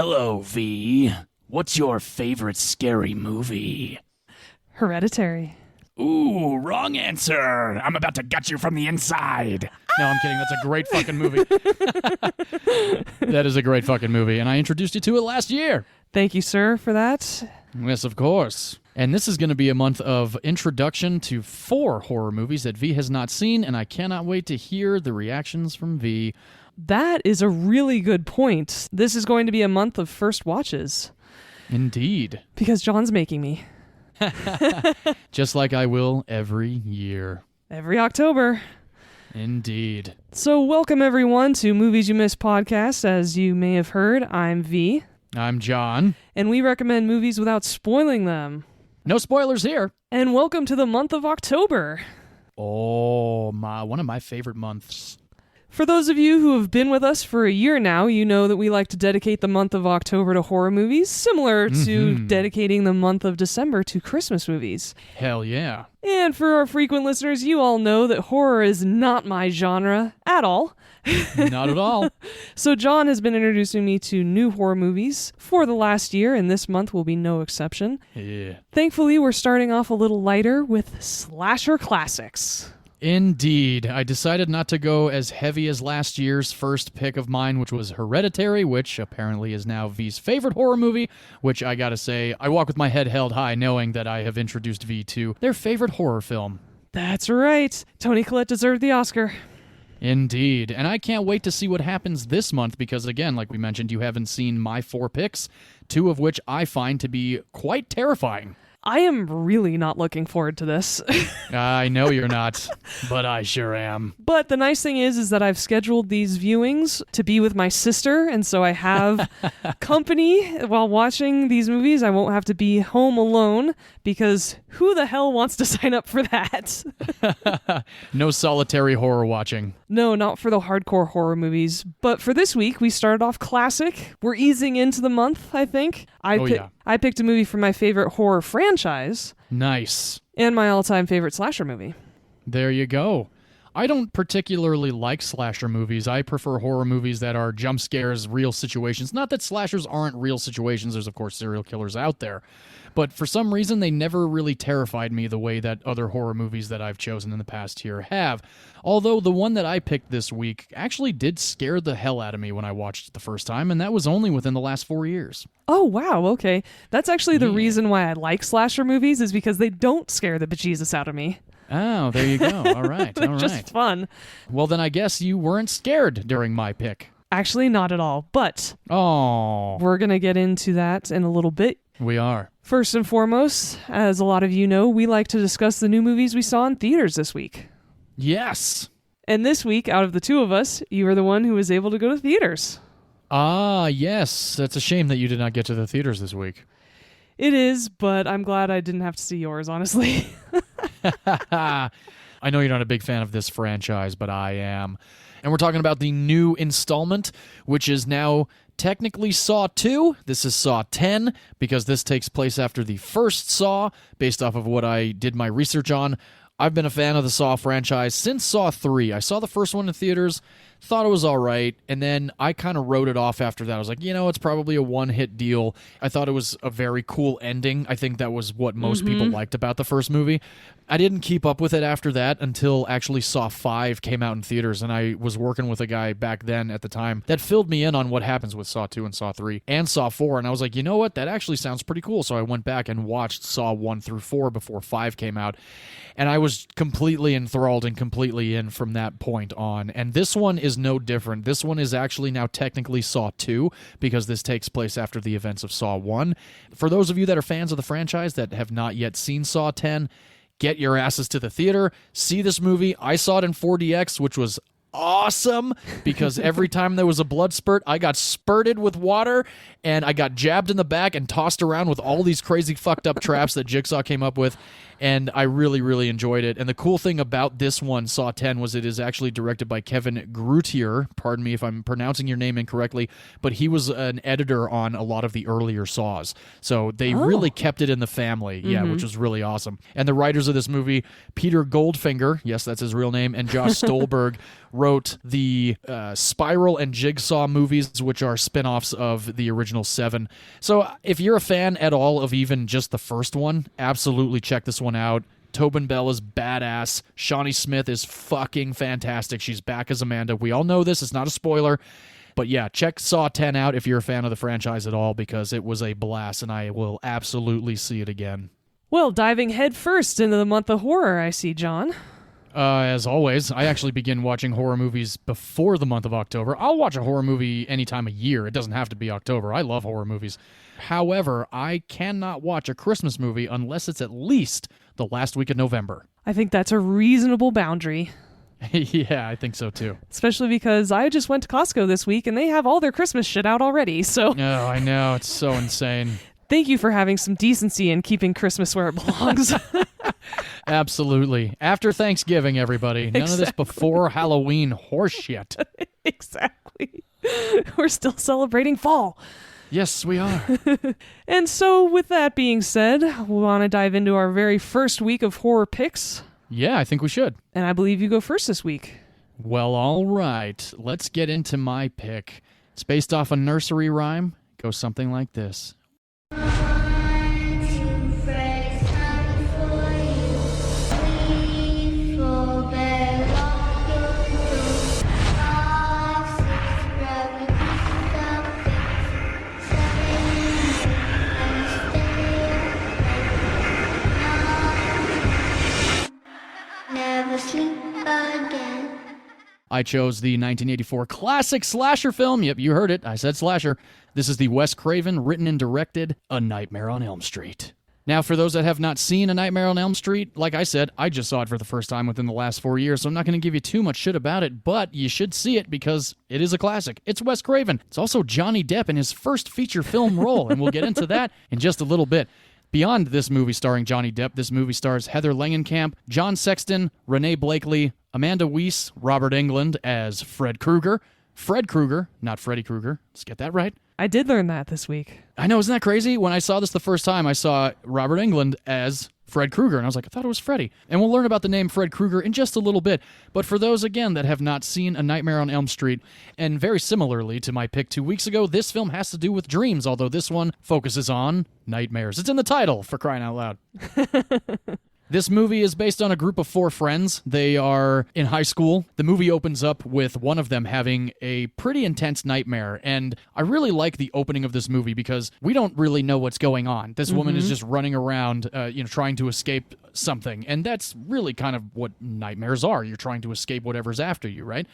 Hello, V. What's your favorite scary movie? Hereditary. Ooh, wrong answer. I'm about to gut you from the inside. No, I'm kidding. That's a great fucking movie. That is a great fucking movie, and I introduced you to it last year. Thank you, sir, for that. Yes, of course. And this is going to be a month of introduction to 4 horror movies that V has not seen, and I cannot wait to hear the reactions from V. That is a really good point. This is going to be a month of first watches. Indeed. Because John's making me. Just like I will every year. Every October. Indeed. So welcome everyone to Movies You Missed podcast. As you may have heard, I'm V. I'm John. And we recommend movies without spoiling them. No spoilers here. And welcome to the month of October. Oh, one of my favorite months. For those of you who have been with us for a year now, you know that we like to dedicate the month of October to horror movies, similar to dedicating the month of December to Christmas movies. Hell yeah. And for our frequent listeners, you all know that horror is not my genre at all. Not at all. So John has been introducing me to new horror movies for the last year, and this month will be no exception. Yeah. Thankfully, we're starting off a little lighter with slasher classics. Indeed. I decided not to go as heavy as last year's first pick of mine, which was Hereditary, which apparently is now V's favorite horror movie, which I gotta say, I walk with my head held high knowing that I have introduced V to their favorite horror film. That's right. Toni Collette deserved the Oscar. Indeed. And I can't wait to see what happens this month because, again, like we mentioned, you haven't seen my 4 picks, 2 of which I find to be quite terrifying. I am really not looking forward to this. I know you're not, but I sure am. But the nice thing is that I've scheduled these viewings to be with my sister, and so I have company while watching these movies. I won't have to be home alone, because who the hell wants to sign up for that? No solitary horror watching. No, not for the hardcore horror movies. But for this week, we started off classic. We're easing into the month, I think. I picked a movie from my favorite horror franchise. Nice. And my all-time favorite slasher movie. There you go. I don't particularly like slasher movies. I prefer horror movies that are jump scares, real situations. Not that slashers aren't real situations. There's, of course, serial killers out there. But for some reason, they never really terrified me the way that other horror movies that I've chosen in the past here have. Although the one that I picked this week actually did scare the hell out of me when I watched it the first time, and that was only within the last 4 years. Oh, wow, okay. That's actually the reason why I like slasher movies, is because they don't scare the bejesus out of me. Oh, there you go. All right, They're all right. just fun. Well, then I guess you weren't scared during my pick. Actually, not at all, but we're going to get into that in a little bit. We are. First and foremost, as a lot of you know, we like to discuss the new movies we saw in theaters this week. Yes. And this week, out of the two of us, you were the one who was able to go to theaters. Ah, yes. It's a shame that you did not get to the theaters this week. It is, but I'm glad I didn't have to see yours, honestly. I know you're not a big fan of this franchise, but I am. And we're talking about the new installment, which is now technically Saw 2. This is Saw 10, because this takes place after the first Saw, based off of what I did my research on. I've been a fan of the Saw franchise since Saw 3. I saw the first one in theaters, thought it was all right, and then I kind of wrote it off after that. I was like, it's probably a one-hit deal. I thought it was a very cool ending. I think that was what most people liked about the first movie. I didn't keep up with it after that until actually Saw 5 came out in theaters, and I was working with a guy back then at the time that filled me in on what happens with Saw 2 and Saw 3 and Saw 4, and I was like, you know what? That actually sounds pretty cool. So I went back and watched Saw 1 through 4 before 5 came out, and I was completely enthralled and completely in from that point on. And this one is no different. This one is actually now technically Saw 2, because this takes place after the events of Saw 1. For those of you that are fans of the franchise that have not yet seen Saw 10, get your asses to the theater, see this movie. I saw it in 4DX, which was awesome, because every time there was a blood spurt, I got spurted with water, and I got jabbed in the back and tossed around with all these crazy fucked up traps that Jigsaw came up with. And I really, really enjoyed it. And the cool thing about this one, Saw 10, was it is actually directed by Kevin Grutier. Pardon me if I'm pronouncing your name incorrectly, but he was an editor on a lot of the earlier Saws. So they really kept it in the family, which was really awesome. And the writers of this movie, Peter Goldfinger, yes, that's his real name, and Josh Stolberg wrote the Spiral and Jigsaw movies, which are spin-offs of the original 7. So if you're a fan at all of even just the first one, absolutely check this one out. Tobin Bell is badass. Shawnee Smith is fucking fantastic. She's back as Amanda. We all know this. It's not a spoiler. But yeah, check Saw 10 out if you're a fan of the franchise at all, because it was a blast, and I will absolutely see it again. Well, diving headfirst into the month of horror, I see, John. As always, I actually begin watching horror movies before the month of October. I'll watch a horror movie any time of year. It doesn't have to be October. I love horror movies. However, I cannot watch a Christmas movie unless it's at least the last week of November. I think that's a reasonable boundary. Yeah, I think so too. Especially because I just went to Costco this week and they have all their Christmas shit out already, so... Oh, I know. It's so insane. Thank you for having some decency and keeping Christmas where it belongs. Absolutely. After Thanksgiving, everybody. None of this before Halloween horseshit. Exactly. We're still celebrating fall. Yes, we are. And so, with that being said, we want to dive into our very first week of horror picks. Yeah, I think we should. And I believe you go first this week. Well, all right. Let's get into my pick. It's based off a nursery rhyme. It goes something like this. I chose the 1984 classic slasher film. Yep, you heard it. I said slasher. This is the Wes Craven, written and directed, A Nightmare on Elm Street. Now, for those that have not seen A Nightmare on Elm Street, like I said, I just saw it for the first time within the last 4 years, so I'm not going to give you too much shit about it, but you should see it because it is a classic. It's Wes Craven. It's also Johnny Depp in his first feature film role, and we'll get into that in just a little bit. Beyond this movie starring Johnny Depp, this movie stars Heather Langenkamp, John Sexton, Renee Blakely, Amanda Weiss, Robert Englund as Fred Krueger, not Freddy Krueger. Let's get that right. I did learn that this week. I know, isn't that crazy? When I saw this the first time, I saw Robert Englund as Fred Krueger, and I was like, I thought it was Freddy. And we'll learn about the name Fred Krueger in just a little bit. But for those, again, that have not seen A Nightmare on Elm Street, and very similarly to my pick 2 weeks ago, this film has to do with dreams, although this one focuses on nightmares. It's in the title, for crying out loud. This movie is based on a group of 4 friends. They are in high school. The movie opens up with one of them having a pretty intense nightmare, and I really like the opening of this movie because we don't really know what's going on. This woman is just running around, trying to escape something, and that's really kind of what nightmares are. You're trying to escape whatever's after you, right?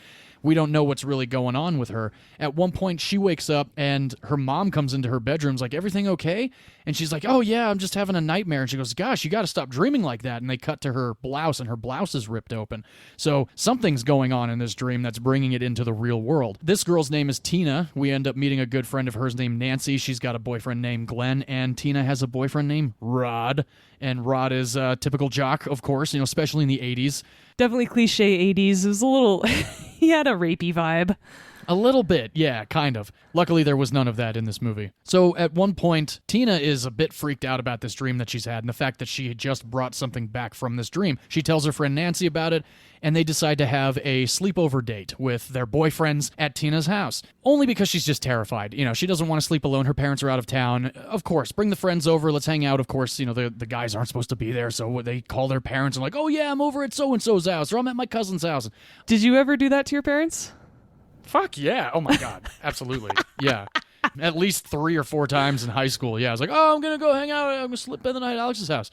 We don't know what's really going on with her. At one point, she wakes up and her mom comes into her bedroom, like, everything okay? And she's like, oh yeah, I'm just having a nightmare. And she goes, gosh, you got to stop dreaming like that. And they cut to her blouse, and her blouse is ripped open. So something's going on in this dream that's bringing it into the real world. This girl's name is Tina. We end up meeting a good friend of hers named Nancy. She's got a boyfriend named Glenn, and Tina has a boyfriend named Rod. And Rod is a typical jock, of course, especially in the 80s. Definitely cliche 80s. It was a little... he had a rapey vibe. A little bit, yeah, kind of. Luckily, there was none of that in this movie. So at one point, Tina is a bit freaked out about this dream that she's had and the fact that she had just brought something back from this dream. She tells her friend Nancy about it, and they decide to have a sleepover date with their boyfriends at Tina's house. Only because she's just terrified. She doesn't want to sleep alone. Her parents are out of town. Of course, bring the friends over. Let's hang out. Of course, the guys aren't supposed to be there, so they call their parents and like, oh yeah, I'm over at so-and-so's house, or I'm at my cousin's house. Did you ever do that to your parents? Fuck yeah. Oh my God. Absolutely. Yeah. At least 3 or 4 times in high school. Yeah. I was like, oh, I'm going to go hang out. I'm going to slip in the night at Alex's house.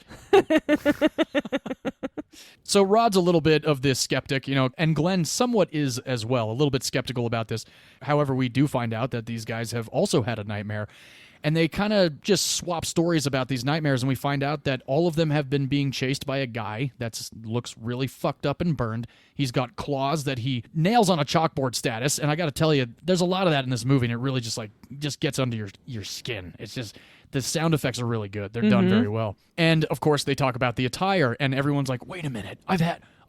So Rod's a little bit of this skeptic, and Glenn somewhat is as well, a little bit skeptical about this. However, we do find out that these guys have also had a nightmare. And they kind of just swap stories about these nightmares, and we find out that all of them have been being chased by a guy that looks really fucked up and burned. He's got claws that he nails on a chalkboard status, and I got to tell you, there's a lot of that in this movie, and it really just gets under your skin. It's just the sound effects are really good. They're done very well. And, of course, they talk about the attire, and everyone's like, wait a minute,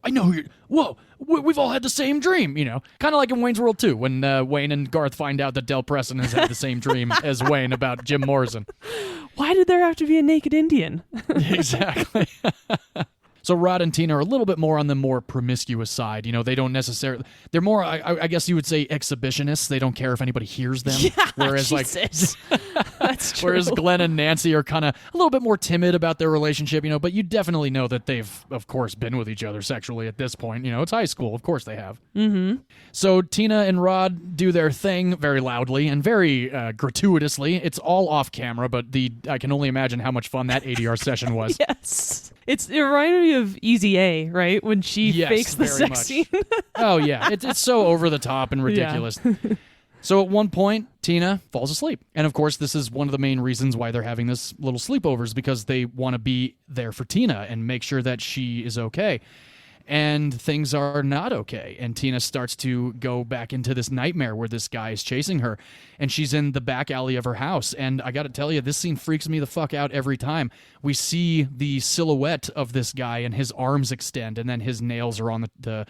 I know who you're, whoa, we've all had the same dream, you know? Kind of like in Wayne's World 2, when Wayne and Garth find out that Del Preston has had the same dream as Wayne about Jim Morrison. Why did there have to be a naked Indian? Exactly. So Rod and Tina are a little bit more on the more promiscuous side. You know, they don't necessarily... They're more, I guess you would say, exhibitionists. They don't care if anybody hears them. Yeah, whereas, Jesus. That's true. Whereas Glenn and Nancy are kind of a little bit more timid about their relationship, you know, but you definitely know that they've, of course, been with each other sexually at this point. You know, it's high school. Of course they have. Mm-hmm. So Tina and Rod do their thing very loudly and very gratuitously. It's all off camera, but I can only imagine how much fun that ADR session was. Yes. It reminded me of Easy A, right? When she fakes the sex scene. Oh, yeah. It's so over the top and ridiculous. Yeah. So at one point, Tina falls asleep. And of course, this is one of the main reasons why they're having this little sleepovers, because they want to be there for Tina and make sure that she is okay. And things are not okay. And Tina starts to go back into this nightmare where this guy is chasing her. And she's in the back alley of her house. And I got to tell you, this scene freaks me the fuck out every time. We see the silhouette of this guy and his arms extend, and then his nails are on the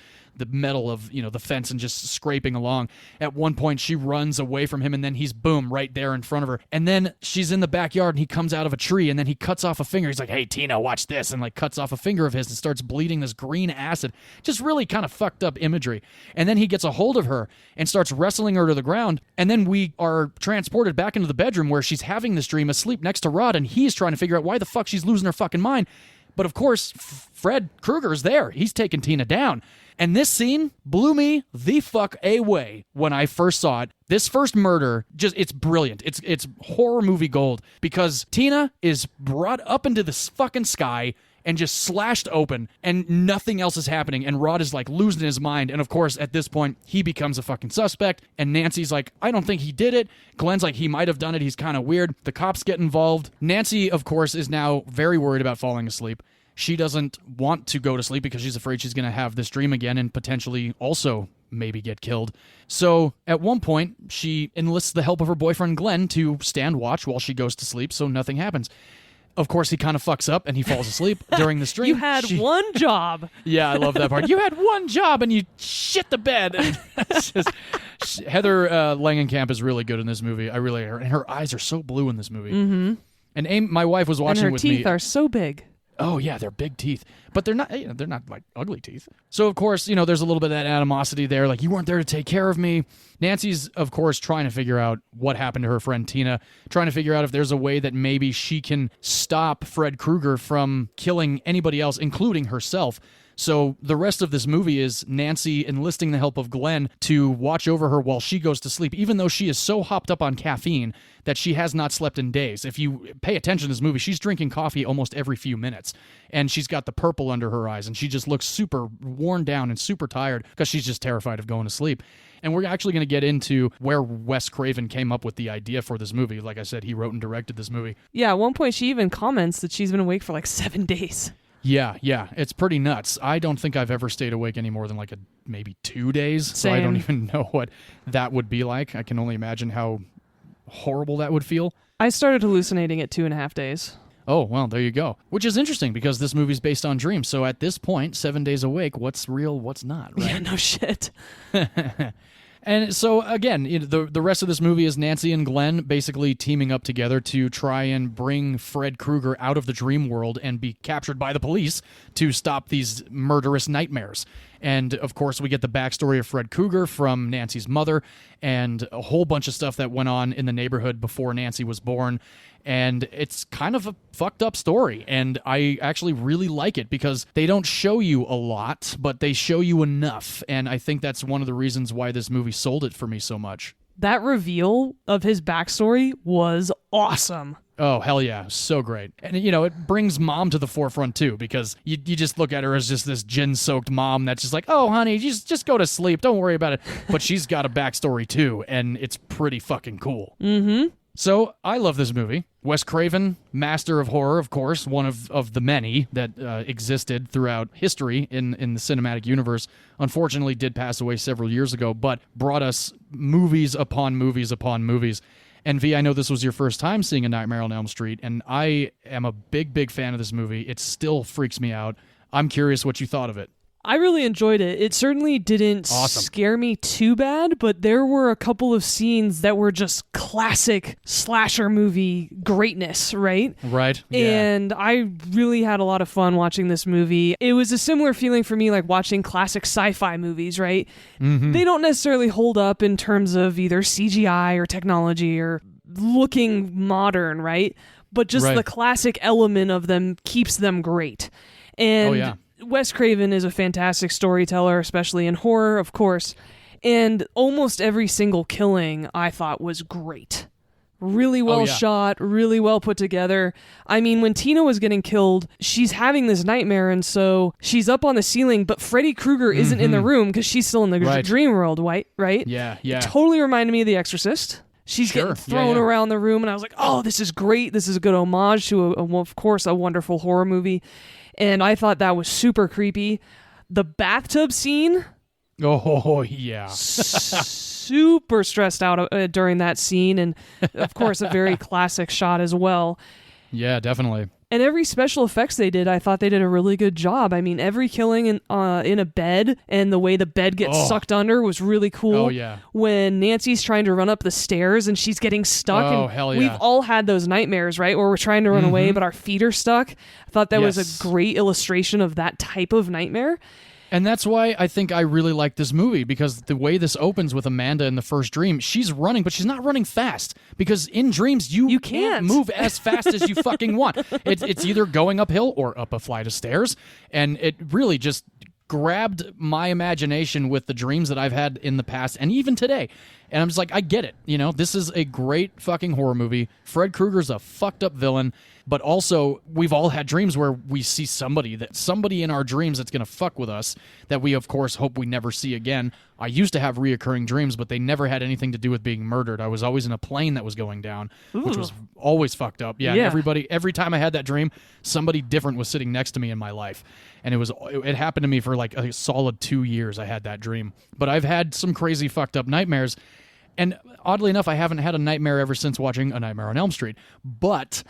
metal of, you know, the fence and just scraping along. At one point, she runs away from him, and then he's, boom, right there in front of her. And then she's in the backyard, and he comes out of a tree, and then he cuts off a finger. He's like, hey, Tina, watch this, and like cuts off a finger of his and starts bleeding this green acid. Just really kind of fucked up imagery. And then he gets a hold of her and starts wrestling her to the ground. And then we are transported back into the bedroom where she's having this dream asleep next to Rod, and he's trying to figure out why the fuck she's losing her fucking mind. But of course, Fred Krueger's there. He's taking Tina down. And this scene blew me the fuck away when I first saw it. This first murder, it's brilliant. It's horror movie gold, because Tina is brought up into this fucking sky and just slashed open, and nothing else is happening, and Rod is like losing his mind. And of course, at this point, he becomes a fucking suspect, and Nancy's like, I don't think he did it. Glenn's like, he might have done it, he's kind of weird. The cops get involved. Nancy, of course, is now very worried about falling asleep. She doesn't want to go to sleep because she's afraid she's going to have this dream again and potentially also maybe get killed. So at one point, she enlists the help of her boyfriend Glenn to stand watch while she goes to sleep so nothing happens. Of course, he kind of fucks up and he falls asleep during the stream. You had one job. Yeah, I love that part. You had one job and you shit the bed. Heather Langenkamp is really good in this movie. I really, and her eyes are so blue in this movie. Mm-hmm. And my wife was watching with me. And her teeth are so big. Oh yeah, they're big teeth, but they're not like ugly teeth. So of course, you know, there's a little bit of that animosity there. Like, you weren't there to take care of me. Nancy's, of course, trying to figure out what happened to her friend Tina, trying to figure out if there's a way that maybe she can stop Fred Krueger from killing anybody else, including herself. So the rest of this movie is Nancy enlisting the help of Glenn to watch over her while she goes to sleep, even though she is so hopped up on caffeine that she has not slept in days. If you pay attention to this movie, she's drinking coffee almost every few minutes, and she's got the purple under her eyes, and she just looks super worn down and super tired because she's just terrified of going to sleep. And we're actually going to get into where Wes Craven came up with the idea for this movie. Like I said, he wrote and directed this movie. Yeah, at one point she even comments that she's been awake for like 7 days. Yeah, it's pretty nuts. I don't think I've ever stayed awake any more than like maybe 2 days. Same. So I don't even know what that would be like. I can only imagine how horrible that would feel. I started hallucinating at 2.5 days. Oh, well, there you go. Which is interesting because this movie's based on dreams. So at this point, 7 days awake, what's real, what's not, right? Yeah, no shit. And so, again, the rest of this movie is Nancy and Glenn basically teaming up together to try and bring Fred Krueger out of the dream world and be captured by the police to stop these murderous nightmares. And, of course, we get the backstory of Fred Krueger from Nancy's mother and a whole bunch of stuff that went on in the neighborhood before Nancy was born. And it's kind of a fucked up story. And I actually really like it because they don't show you a lot, but they show you enough. And I think that's one of the reasons why this movie sold it for me so much. That reveal of his backstory was awesome. Oh, hell yeah. So great. And, you know, it brings mom to the forefront, too, because you just look at her as just this gin-soaked mom that's just like, oh, honey, just go to sleep. Don't worry about it. But she's got a backstory, too, and it's pretty fucking cool. Mm-hmm. So, I love this movie. Wes Craven, Master of Horror, of course, one of the many that existed throughout history in the cinematic universe, unfortunately did pass away several years ago, but brought us movies upon movies upon movies. And V, I know this was your first time seeing A Nightmare on Elm Street, and I am a big, big fan of this movie. It still freaks me out. I'm curious what you thought of it. I really enjoyed it. It certainly didn't scare me too bad, but there were a couple of scenes that were just classic slasher movie greatness, right? Right. Yeah. And I really had a lot of fun watching this movie. It was a similar feeling for me like watching classic sci-fi movies, right? Mm-hmm. They don't necessarily hold up in terms of either CGI or technology or looking modern, right? But just the classic element of them keeps them great. And Wes Craven is a fantastic storyteller, especially in horror, of course. And almost every single killing I thought was great. Really well shot, really well put together. I mean, when Tina was getting killed, she's having this nightmare, and so she's up on the ceiling, but Freddy Krueger isn't in the room because she's still in the dream world, right? Yeah. It totally reminded me of The Exorcist. She's getting thrown around the room, and I was like, oh, this is great. This is a good homage to, of course, a wonderful horror movie. And I thought that was super creepy. The bathtub scene. Oh, yeah. Super stressed out during that scene. And, of course, a very classic shot as well. Yeah, definitely. And every special effects they did, I thought they did a really good job. I mean, every killing in a bed and the way the bed gets sucked under was really cool. Oh, yeah. When Nancy's trying to run up the stairs and she's getting stuck. Oh, and hell yeah. We've all had those nightmares, right? Where we're trying to run away, but our feet are stuck. I thought that was a great illustration of that type of nightmare. And that's why I think I really like this movie, because the way this opens with Amanda in the first dream, she's running, but she's not running fast, because in dreams you can't move as fast as you fucking want. It's either going uphill or up a flight of stairs, and it really just grabbed my imagination with the dreams that I've had in the past and even today. And I'm just like, I get it. You know, this is a great fucking horror movie. Fred Krueger's a fucked up villain. But also, we've all had dreams where we see somebody in our dreams that's going to fuck with us that we, of course, hope we never see again. I used to have reoccurring dreams, but they never had anything to do with being murdered. I was always in a plane that was going down, which was always fucked up. Yeah. And every time I had that dream, somebody different was sitting next to me in my life. And it happened to me for like a solid 2 years I had that dream. But I've had some crazy fucked up nightmares. And oddly enough, I haven't had a nightmare ever since watching A Nightmare on Elm Street. But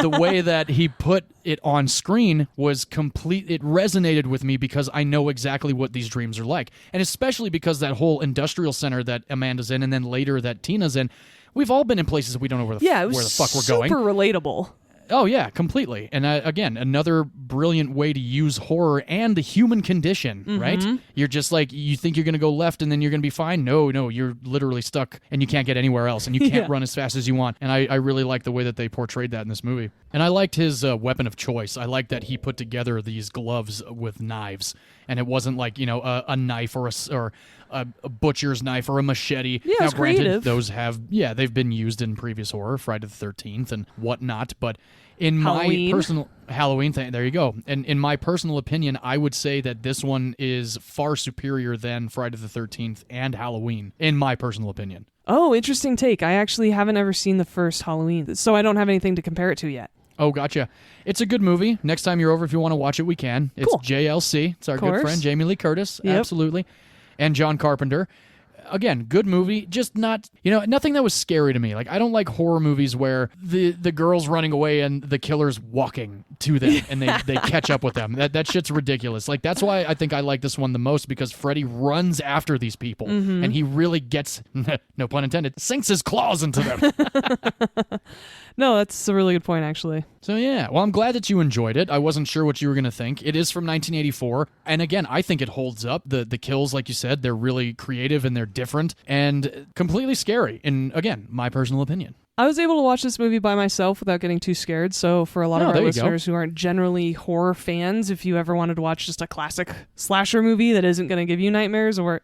the way that he put it on screen was complete. It resonated with me because I know exactly what these dreams are like. And especially because that whole industrial center that Amanda's in and then later that Tina's in, we've all been in places that we don't know where the fuck we're going. Super relatable. Oh, yeah, completely. And again, another brilliant way to use horror and the human condition, right? You're just like, you think you're going to go left and then you're going to be fine. No, you're literally stuck and you can't get anywhere else and you can't run as fast as you want. And I really like the way that they portrayed that in this movie. And I liked his weapon of choice. I liked that he put together these gloves with knives. And it wasn't like, a knife or a butcher's knife or a machete. Yeah, now, it's granted, creative. those they've been used in previous horror, Friday the 13th and whatnot, but in Halloween. my personal Halloween thing, there you go. And in my personal opinion, I would say that this one is far superior than Friday the 13th and Halloween, in my personal opinion. Oh, interesting take. I actually haven't ever seen the first Halloween, so I don't have anything to compare it to yet. Oh, gotcha. It's a good movie. Next time you're over, if you want to watch it, we can. It's cool. JLC. It's our good friend, Jamie Lee Curtis. Yep. Absolutely. And John Carpenter. Again, good movie, just not, nothing that was scary to me. Like, I don't like horror movies where the girl's running away and the killer's walking to them and they catch up with them. That shit's ridiculous. Like, that's why I think I like this one the most, because Freddy runs after these people and he really gets, no pun intended, sinks his claws into them. No, that's a really good point, actually. So yeah, well, I'm glad that you enjoyed it. I wasn't sure what you were going to think. It is from 1984, and again, I think it holds up. The kills, like you said, they're really creative and they're different and completely scary, in, again, my personal opinion. I was able to watch this movie by myself without getting too scared, so for a lot of our listeners who aren't generally horror fans, if you ever wanted to watch just a classic slasher movie that isn't going to give you nightmares, or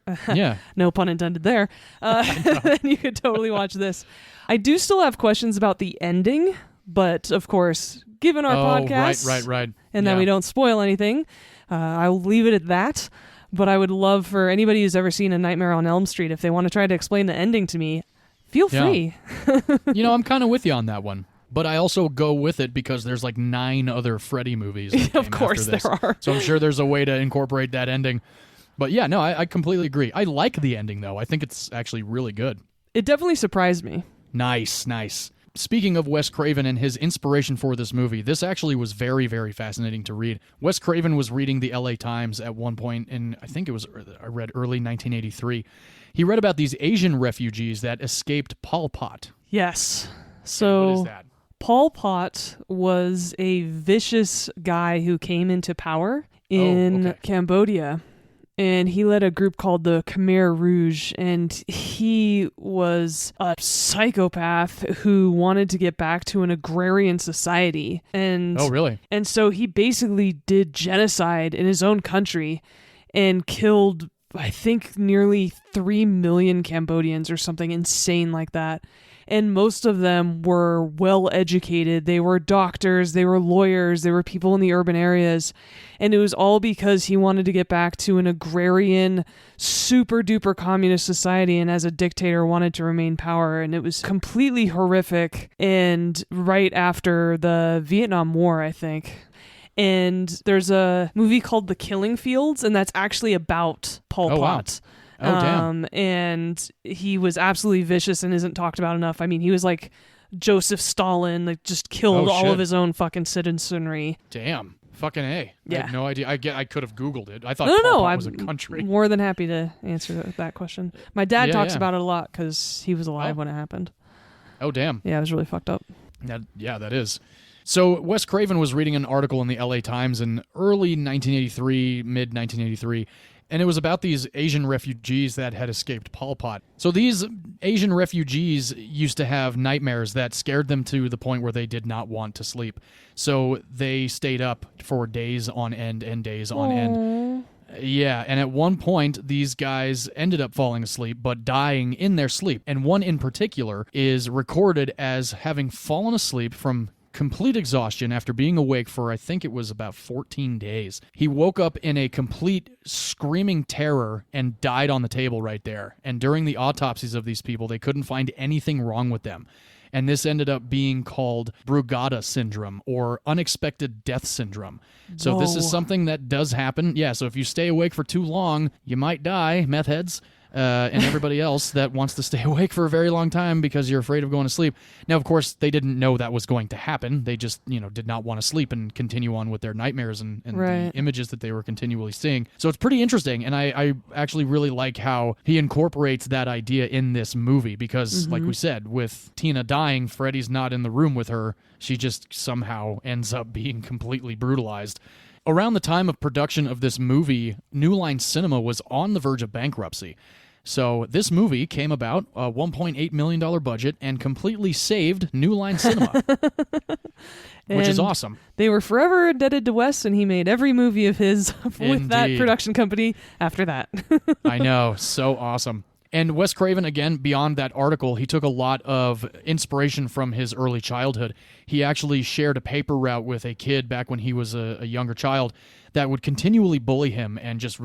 no pun intended there, then you could totally watch this. I do still have questions about the ending, but of course, given our podcast, right, and that we don't spoil anything, I'll leave it at that. But I would love for anybody who's ever seen A Nightmare on Elm Street, if they want to try to explain the ending to me, feel free. I'm kind of with you on that one. But I also go with it because there's like 9 other Freddy movies that Of course there are. So I'm sure there's a way to incorporate that ending. But yeah, no, I completely agree. I like the ending, though. I think it's actually really good. It definitely surprised me. Nice. Speaking of Wes Craven and his inspiration for this movie, this actually was very, very fascinating to read. Wes Craven was reading the LA Times at one point in, I read early 1983. He read about these Asian refugees that escaped Pol Pot. Yes. What So is that? Pol Pot was a vicious guy who came into power in Cambodia. And he led a group calld the Khmer Rouge, and he was a psychopath who wanted to get back to an agrarian society. And Oh, really? And so he basically did genocide in his own country and killed, I think, nearly 3 million Cambodians or something insane like that. And most of them were well educated. They were doctors, they were lawyers, they were people in the urban areas. And it was all because he wanted to get back to an agrarian, super duper communist society, and as a dictator wanted to remain power. And it was completely horrific. And right after the Vietnam War, I think. And there's a movie called The Killing Fields, and that's actually about Pol Pot. Wow. Oh, damn. And he was absolutely vicious and isn't talked about enough. I mean, he was like Joseph Stalin, like just killed all of his own fucking citizenry. Damn. Fucking A. Yeah. I had no idea. I could have Googled it. I thought No, Pol Pot I'm was a country. more than happy to answer that question. My dad talks yeah. about it a lot because he was alive when it happened. Oh, damn. Yeah, it was really fucked up. That is. So Wes Craven was reading an article in the LA Times in early 1983, mid 1983, and it was about these Asian refugees that had escaped Pol Pot. So these Asian refugees used to have nightmares that scared them to the point where they did not want to sleep. So they stayed up for days on end and days on end. Yeah, and at one point, these guys ended up falling asleep, but dying in their sleep. And one in particular is recorded as having fallen asleep from complete exhaustion after being awake for, I think it was about 14 days. He woke up in a complete screaming terror and died on the table right there. And during the autopsies of these people, they couldn't find anything wrong with them. And this ended up being called Brugada syndrome, or unexpected death syndrome. So this is something that does happen. Yeah, so if you stay awake for too long, you might die, meth heads. And everybody else that wants to stay awake for a very long time because you're afraid of going to sleep. Now, of course, they didn't know that was going to happen. They just, did not want to sleep and continue on with their nightmares and the images that they were continually seeing. So it's pretty interesting, and I actually really like how he incorporates that idea in this movie because, like we said, with Tina dying, Freddy's not in the room with her. She just somehow ends up being completely brutalized. Around the time of production of this movie, New Line Cinema was on the verge of bankruptcy. So this movie came about, a $1.8 million budget, and completely saved New Line Cinema, which is awesome. They were forever indebted to Wes, and he made every movie of his with that Indeed. production company after that. I know, so awesome. And Wes Craven, again, beyond that article, he took a lot of inspiration from his early childhood. He actually shared a paper route with a kid back when he was a younger child that would continually bully him and just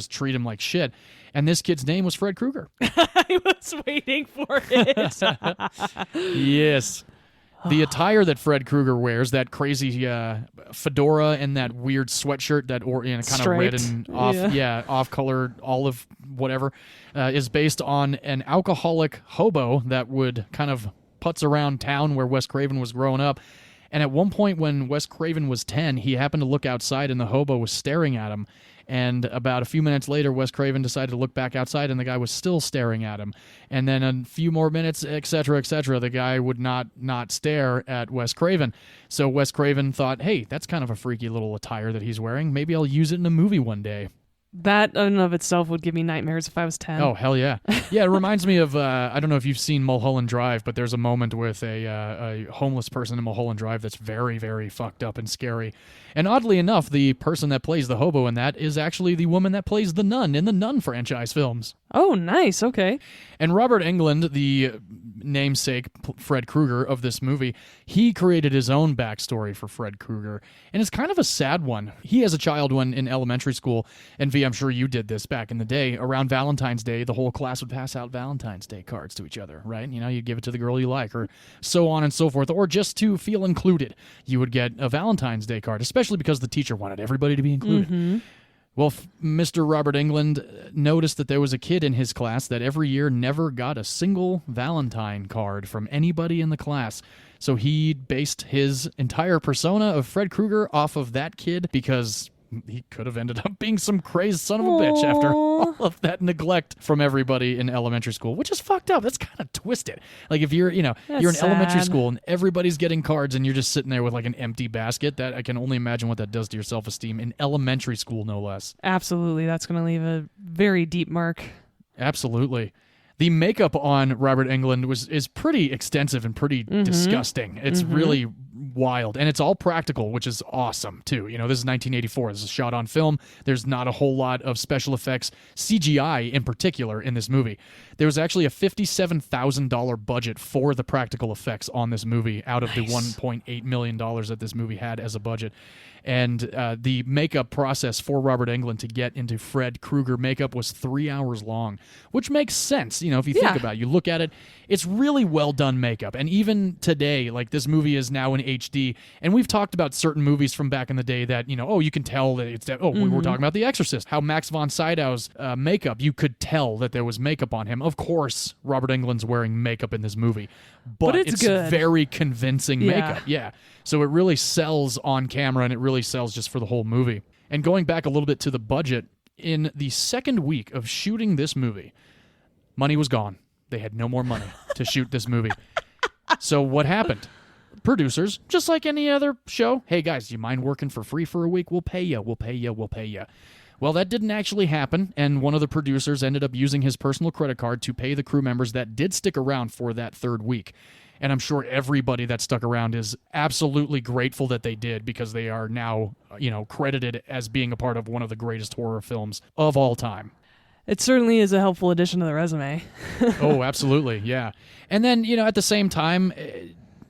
treat him like shit. And this kid's name was Fred Krueger. I was waiting for it. Yes. The attire that Fred Krueger wears, that crazy fedora and that weird sweatshirt that kind of red and off-color olive whatever, is based on an alcoholic hobo that would kind of putz around town where Wes Craven was growing up. And at one point when Wes Craven was 10, he happened to look outside and the hobo was staring at him. And about a few minutes later, Wes Craven decided to look back outside and the guy was still staring at him. And then a few more minutes, et cetera, the guy would not stare at Wes Craven. So Wes Craven thought, hey, that's kind of a freaky little attire that he's wearing. Maybe I'll use it in a movie one day. That in and of itself would give me nightmares if I was 10. Oh, hell yeah. Yeah, it reminds me of, I don't know if you've seen Mulholland Drive, but there's a moment with a homeless person in Mulholland Drive that's very, very fucked up and scary. And oddly enough, the person that plays the hobo in that is actually the woman that plays the nun in the Nun franchise films. Oh, nice. Okay. And Robert Englund, the namesake Fred Krueger of this movie, he created his own backstory for Fred Krueger. And it's kind of a sad one. He, as a child, when in elementary school, and V, I'm sure you did this back in the day, around Valentine's Day, the whole class would pass out Valentine's Day cards to each other, right? You'd give it to the girl you like, or so on and so forth. Or just to feel included, you would get a Valentine's Day card, especially because the teacher wanted everybody to be included. Well, Mr. Robert Englund noticed that there was a kid in his class that every year never got a single Valentine card from anybody in the class. So he based his entire persona of Fred Krueger off of that kid because he could have ended up being some crazed son of a bitch after all of that neglect from everybody in elementary school, which is fucked up. That's kind of twisted. Like if you're in elementary school and everybody's getting cards and you're just sitting there with like an empty basket, that I can only imagine what that does to your self-esteem in elementary school, no less. Absolutely. That's going to leave a very deep mark. Absolutely. The makeup on Robert Englund is pretty extensive and pretty disgusting. It's really wild. And it's all practical, which is awesome, too. You know, this is 1984. This is shot on film. There's not a whole lot of special effects, CGI in particular, in this movie. There was actually a $57,000 budget for the practical effects on this movie out of the $1.8 million that this movie had as a budget. And the makeup process for Robert Englund to get into Fred Krueger makeup was 3 hours long, which makes sense. You know, if you think about it, you look at it, it's really well done makeup. And even today, like this movie is now in HD. And we've talked about certain movies from back in the day that, you know, you can tell that it's, we were talking about The Exorcist, how Max von Sydow's makeup, you could tell that there was makeup on him. Of course, Robert Englund's wearing makeup in this movie, but it's good. Very convincing makeup. Yeah. So it really sells on camera and it really sells just for the whole movie. And going back a little bit to the budget, in the second week of shooting this movie, money was gone. They had no more money to shoot this movie. So what happened? Producers, just like any other show, hey guys, do you mind working for free for a week? We'll pay you. Well, that didn't actually happen, and one of the producers ended up using his personal credit card to pay the crew members that did stick around for that third week. And I'm sure everybody that stuck around is absolutely grateful that they did because they are now, credited as being a part of one of the greatest horror films of all time. It certainly is a helpful addition to the resume. Oh, absolutely, yeah. And then, at the same time,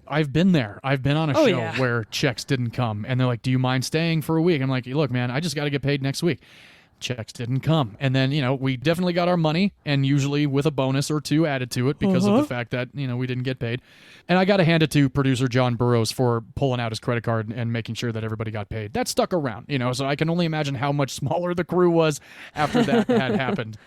I've been there. I've been on a show where checks didn't come, and they're like, do you mind staying for a week? I'm like, look, man, I just got to get paid next week. Checks didn't come. And then, we definitely got our money, and usually with a bonus or two added to it because of the fact that, we didn't get paid. And I got to hand it to producer John Burroughs for pulling out his credit card and making sure that everybody got paid. That stuck around, so I can only imagine how much smaller the crew was after that had happened.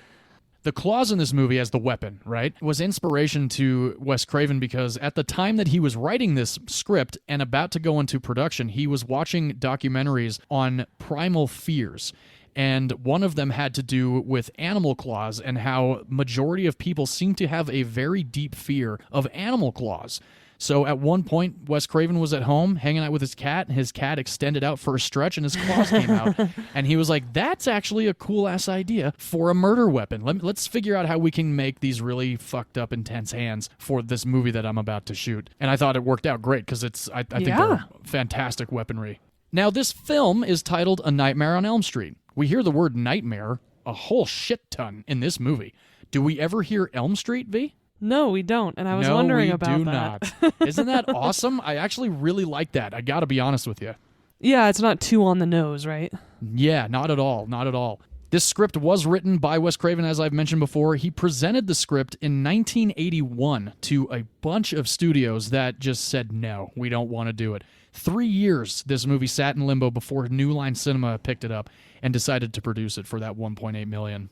The claws in this movie as the weapon, right, was inspiration to Wes Craven because at the time that he was writing this script and about to go into production, he was watching documentaries on primal fears. And one of them had to do with animal claws and how majority of people seem to have a very deep fear of animal claws. So at one point, Wes Craven was at home hanging out with his cat, and his cat extended out for a stretch, and his claws came out. And he was like, that's actually a cool-ass idea for a murder weapon. Let's figure out how we can make these really fucked up, intense hands for this movie that I'm about to shoot. And I thought it worked out great because I think they're fantastic weaponry. Now, this film is titled A Nightmare on Elm Street. We hear the word nightmare a whole shit ton in this movie. Do we ever hear Elm Street, V? No, we don't, and I was wondering about that. No, we do not. Isn't that awesome? I actually really like that. I gotta be honest with you. Yeah, it's not too on the nose, right? Yeah, not at all. Not at all. This script was written by Wes Craven, as I've mentioned before. He presented the script in 1981 to a bunch of studios that just said, no, we don't want to do it. 3 years this movie sat in limbo before New Line Cinema picked it up and decided to produce it for that $1.8 million.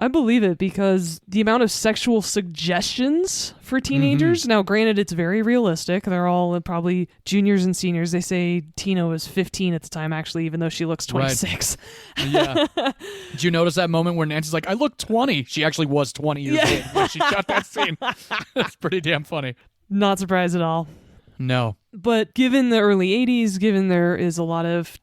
I believe it because the amount of sexual suggestions for teenagers, now granted it's very realistic, they're all probably juniors and seniors. They say Tina was 15 at the time actually, even though she looks 26. Right. Yeah. Did you notice that moment where Nancy's like, I look 20? She actually was 20 years old when she shot that scene. That's pretty damn funny. Not surprised at all. No. But given the early 80s, given there is a lot of,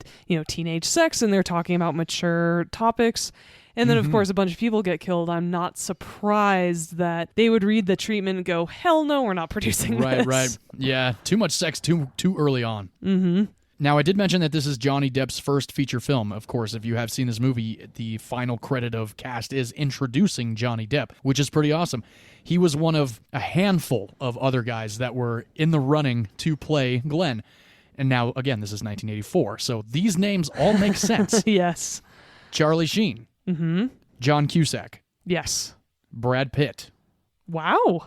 teenage sex and they're talking about mature topics, and then, of course, a bunch of people get killed, I'm not surprised that they would read the treatment and go, hell no, we're not producing this. Right. Yeah, too much sex too early on. Mm-hmm. Now, I did mention that this is Johnny Depp's first feature film. Of course, if you have seen this movie, the final credit of cast is introducing Johnny Depp, which is pretty awesome. He was one of a handful of other guys that were in the running to play Glenn. And now, again, this is 1984, so these names all make sense. Yes. Charlie Sheen. Mm-hmm. John Cusack. Yes. Brad Pitt. Wow.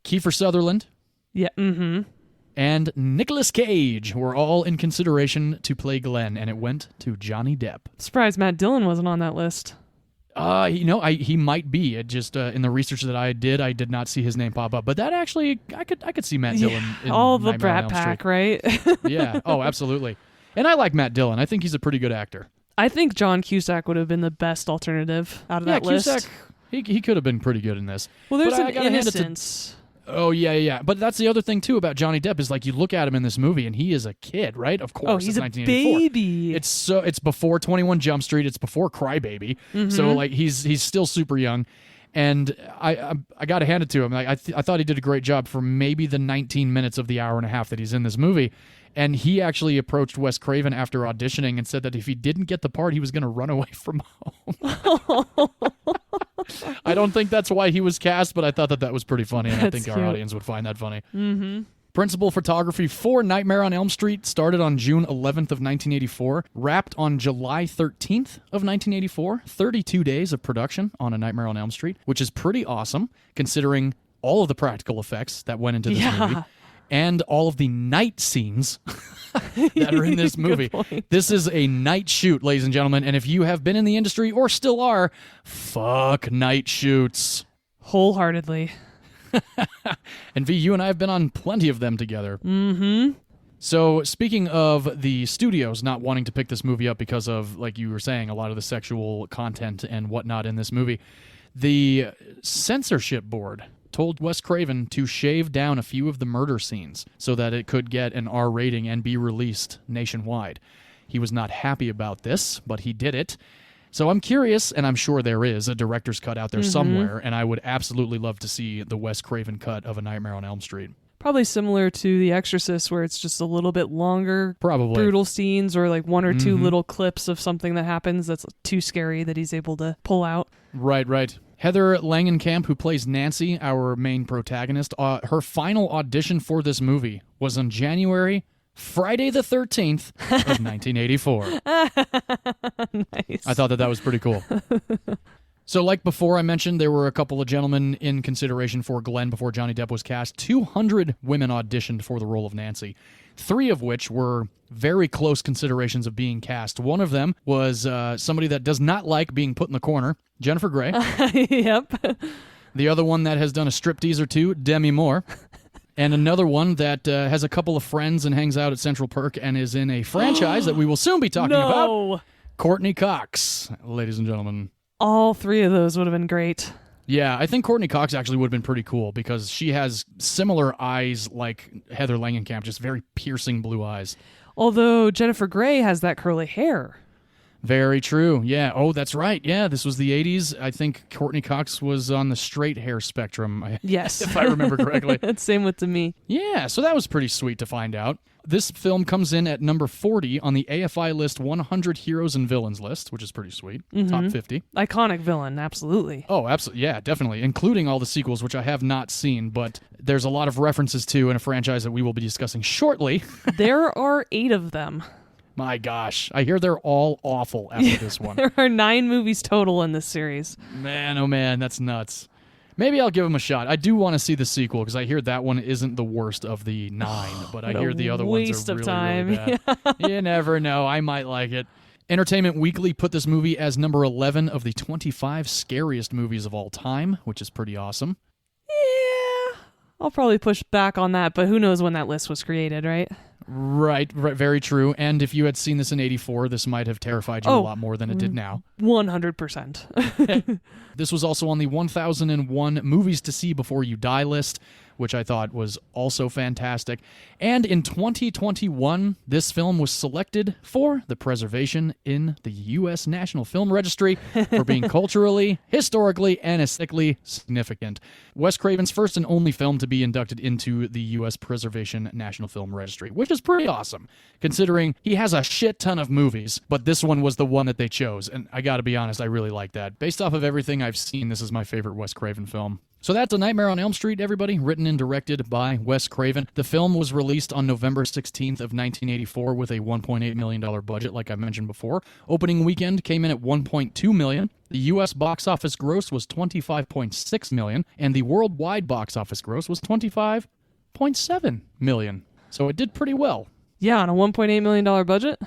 Kiefer Sutherland. Yeah. Mm-hmm. and Nicolas Cage were all in consideration to play Glenn, and it went to Johnny Depp. Surprised Matt Dillon wasn't on that list. He might be. It just in the research that I did not see his name pop up. But that actually, I could see Matt Dillon. In All the Nightmare on Brat Elm Pack, Street. right? Yeah. Oh, absolutely. And I like Matt Dillon. I think he's a pretty good actor. I think John Cusack would have been the best alternative out of that list. Cusack, he could have been pretty good in this. Well, there's But I an gotta hand it to- innocence. Oh, yeah. But that's the other thing, too, about Johnny Depp is, like, you look at him in this movie, and he is a kid, right? Of course. Oh, he's it's a 1984. baby. It's before 21 Jump Street. It's before Crybaby. So, like, he's still super young. And I got to hand it to him. Like, I thought he did a great job for maybe the 19 minutes of the hour and a half that he's in this movie. And he actually approached Wes Craven after auditioning and said that if he didn't get the part, he was going to run away from home. I don't think that's why he was cast, but I thought that was pretty funny, and I think our audience would find that funny. Mm-hmm. Principal photography for Nightmare on Elm Street started on June 11th of 1984, wrapped on July 13th of 1984, 32 days of production on A Nightmare on Elm Street, which is pretty awesome, considering all of the practical effects that went into this movie. And all of the night scenes that are in this movie. This is a night shoot, ladies and gentlemen. And if you have been in the industry or still are, fuck night shoots. Wholeheartedly. And V, you and I have been on plenty of them together. Mm-hmm. So speaking of the studios not wanting to pick this movie up because of, like you were saying, a lot of the sexual content and whatnot in this movie, the censorship board told Wes Craven to shave down a few of the murder scenes so that it could get an R rating and be released nationwide. He was not happy about this, but he did it. So I'm curious, and I'm sure there is a director's cut out there somewhere, and I would absolutely love to see the Wes Craven cut of A Nightmare on Elm Street. Probably similar to The Exorcist, where it's just a little bit longer, Probably brutal scenes, or like one or two little clips of something that happens that's too scary that he's able to pull out. Right. Heather Langenkamp, who plays Nancy, our main protagonist, her final audition for this movie was on Friday the 13th of 1984. Nice. I thought that was pretty cool. So like before I mentioned, there were a couple of gentlemen in consideration for Glenn before Johnny Depp was cast. 200 women auditioned for the role of Nancy, 3 of which were very close considerations of being cast. One of them was somebody that does not like being put in the corner, Jennifer Grey. Yep. The other one that has done a striptease or two, Demi Moore. And another one that has a couple of friends and hangs out at Central Perk and is in a franchise that we will soon be talking about. Courtney Cox, ladies and gentlemen. All 3 of those would have been great. Yeah, I think Courtney Cox actually would have been pretty cool because she has similar eyes like Heather Langenkamp, just very piercing blue eyes. Although Jennifer Grey has that curly hair. Very true. Yeah. Oh, that's right. Yeah, this was the 80s. I think Courtney Cox was on the straight hair spectrum. Yes. If I remember correctly. Same with me. Yeah, so that was pretty sweet to find out. This film comes in at number 40 on the AFI list 100 Heroes and Villains list, which is pretty sweet. Top 50. Iconic villain, absolutely. Oh, absolutely. Yeah, definitely. Including all the sequels, which I have not seen, but there's a lot of references to in a franchise that we will be discussing shortly. There are 8 of them. My gosh. I hear they're all awful after this one. There are 9 movies total in this series. Man, oh man, that's nuts. Maybe I'll give them a shot. I do want to see the sequel because I hear that one isn't the worst of the 9, but I hear the other ones are really bad. You never know. I might like it. Entertainment Weekly put this movie as number 11 of the 25 scariest movies of all time, which is pretty awesome. Yeah. I'll probably push back on that, but who knows when that list was created, right? Right, very true. And if you had seen this in 84, this might have terrified you a lot more than it did now. 100%. This was also on the 1001 Movies to See Before You Die list, which I thought was also fantastic. And in 2021, this film was selected for the preservation in the U.S. National Film Registry for being culturally, historically, and aesthetically significant. Wes Craven's first and only film to be inducted into the U.S. Preservation National Film Registry, which is pretty awesome, considering he has a shit ton of movies, but this one was the one that they chose. And I gotta be honest, I really like that. Based off of everything I've seen, this is my favorite Wes Craven film. So that's A Nightmare on Elm Street, everybody, written and directed by Wes Craven. The film was released on November 16th of 1984 with a $1.8 million budget, like I mentioned before. Opening weekend came in at $1.2 million. The U.S. box office gross was $25.6 million, and the worldwide box office gross was $25.7 million. So it did pretty well. Yeah, on a $1.8 million budget.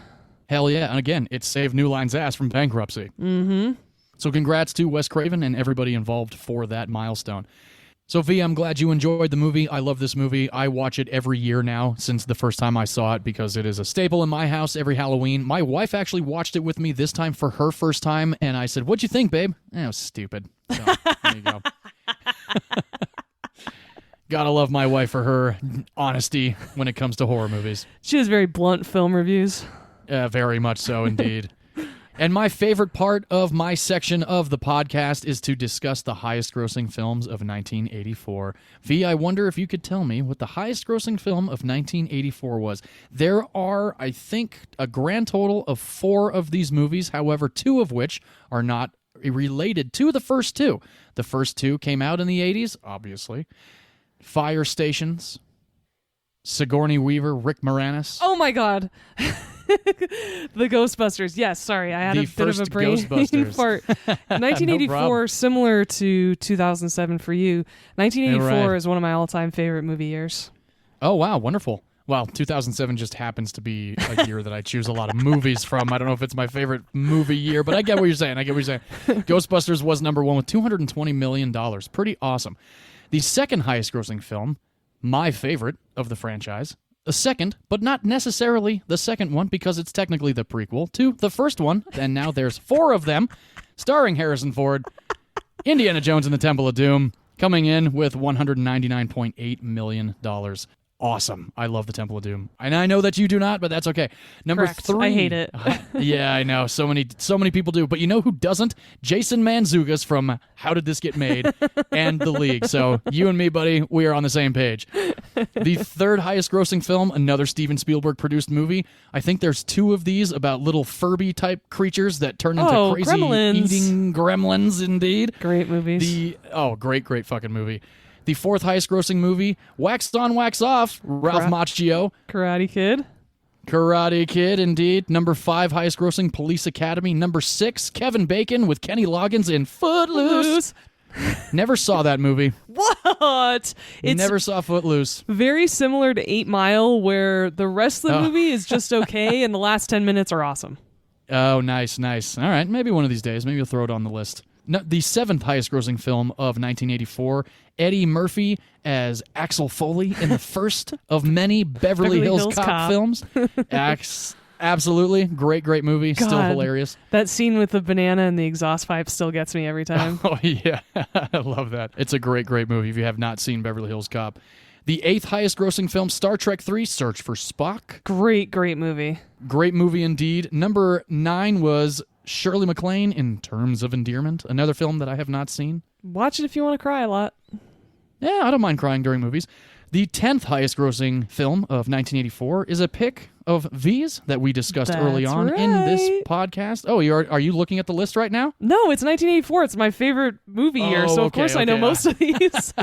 Hell yeah. And again, it saved New Line's ass from bankruptcy. Mm-hmm. So congrats to Wes Craven and everybody involved for that milestone. So, V, I'm glad you enjoyed the movie. I love this movie. I watch it every year now since the first time I saw it because it is a staple in my house every Halloween. My wife actually watched it with me this time for her first time, and I said, "What'd you think, babe?" It was stupid. So, there you go. Gotta love my wife for her honesty when it comes to horror movies. She has very blunt film reviews. Very much so, indeed. And my favorite part of my section of the podcast is to discuss the highest-grossing films of 1984. V, I wonder if you could tell me what the highest-grossing film of 1984 was. There are, I think, a grand total of 4 of these movies, however, 2 of which are not related to the first 2. The first 2 came out in the 80s, obviously. Fire Stations, Sigourney Weaver, Rick Moranis. Oh my god. The Ghostbusters. Yes, sorry. I had The a bit of a first brain Ghostbusters. fart. 1984, similar to 2007 for you. 1984 Right. is one of my all-time favorite movie years. Oh, wow, wonderful. Well, 2007 just happens to be a year that I choose a lot of movies from. I don't know if it's my favorite movie year, but I get what you're saying. Ghostbusters was number 1 with $220 million. Pretty awesome. The second highest grossing film, my favorite of the franchise, a second, but not necessarily the second one because it's technically the prequel to the first one, and now there's 4 of them, starring Harrison Ford, Indiana Jones and the Temple of Doom, coming in with $199.8 million. Awesome. I love the Temple of Doom. And I know that you do not, but that's okay. Number Correct. 3. I hate it. Yeah, I know. So many people do. But you know who doesn't? Jason Mantzoukas from How Did This Get Made and The League. So you and me, buddy, we are on the same page. The third highest grossing film, another Steven Spielberg produced movie. I think there's 2 of these about little Furby type creatures that turn into crazy Gremlins. eating gremlins, indeed. Great movies. Great fucking movie. The 4th highest grossing movie, Wax On, Wax Off, Ralph Macchio. Karate Kid. Karate Kid, indeed. Number 5 highest grossing, Police Academy. Number 6, Kevin Bacon with Kenny Loggins in Footloose. Never saw that movie. What? It's Never saw Footloose. very similar to 8 Mile, where the rest of the movie is just okay, and the last 10 minutes are awesome. Oh, nice. All right, maybe one of these days. Maybe you'll throw it on the list. No, the 7th highest grossing film of 1984, Eddie Murphy as Axel Foley in the first of many Beverly Hills Cop films. Absolutely. Great movie. God, Still hilarious. That scene with the banana and the exhaust pipe still gets me every time. Oh, yeah. I love that. It's a great movie if you have not seen Beverly Hills Cop. The 8th highest grossing film, Star Trek III, Search for Spock. Great movie. Great movie indeed. Number 9 was Shirley MacLaine in Terms of Endearment, another film that I have not seen. Watch it if you want to cry a lot. Yeah, I don't mind crying during movies. The 10th highest grossing film of 1984 is a pick of V's that we discussed early on in this podcast. Oh, are you looking at the list right now? No, it's 1984. It's my favorite movie year, so of course I know most of these.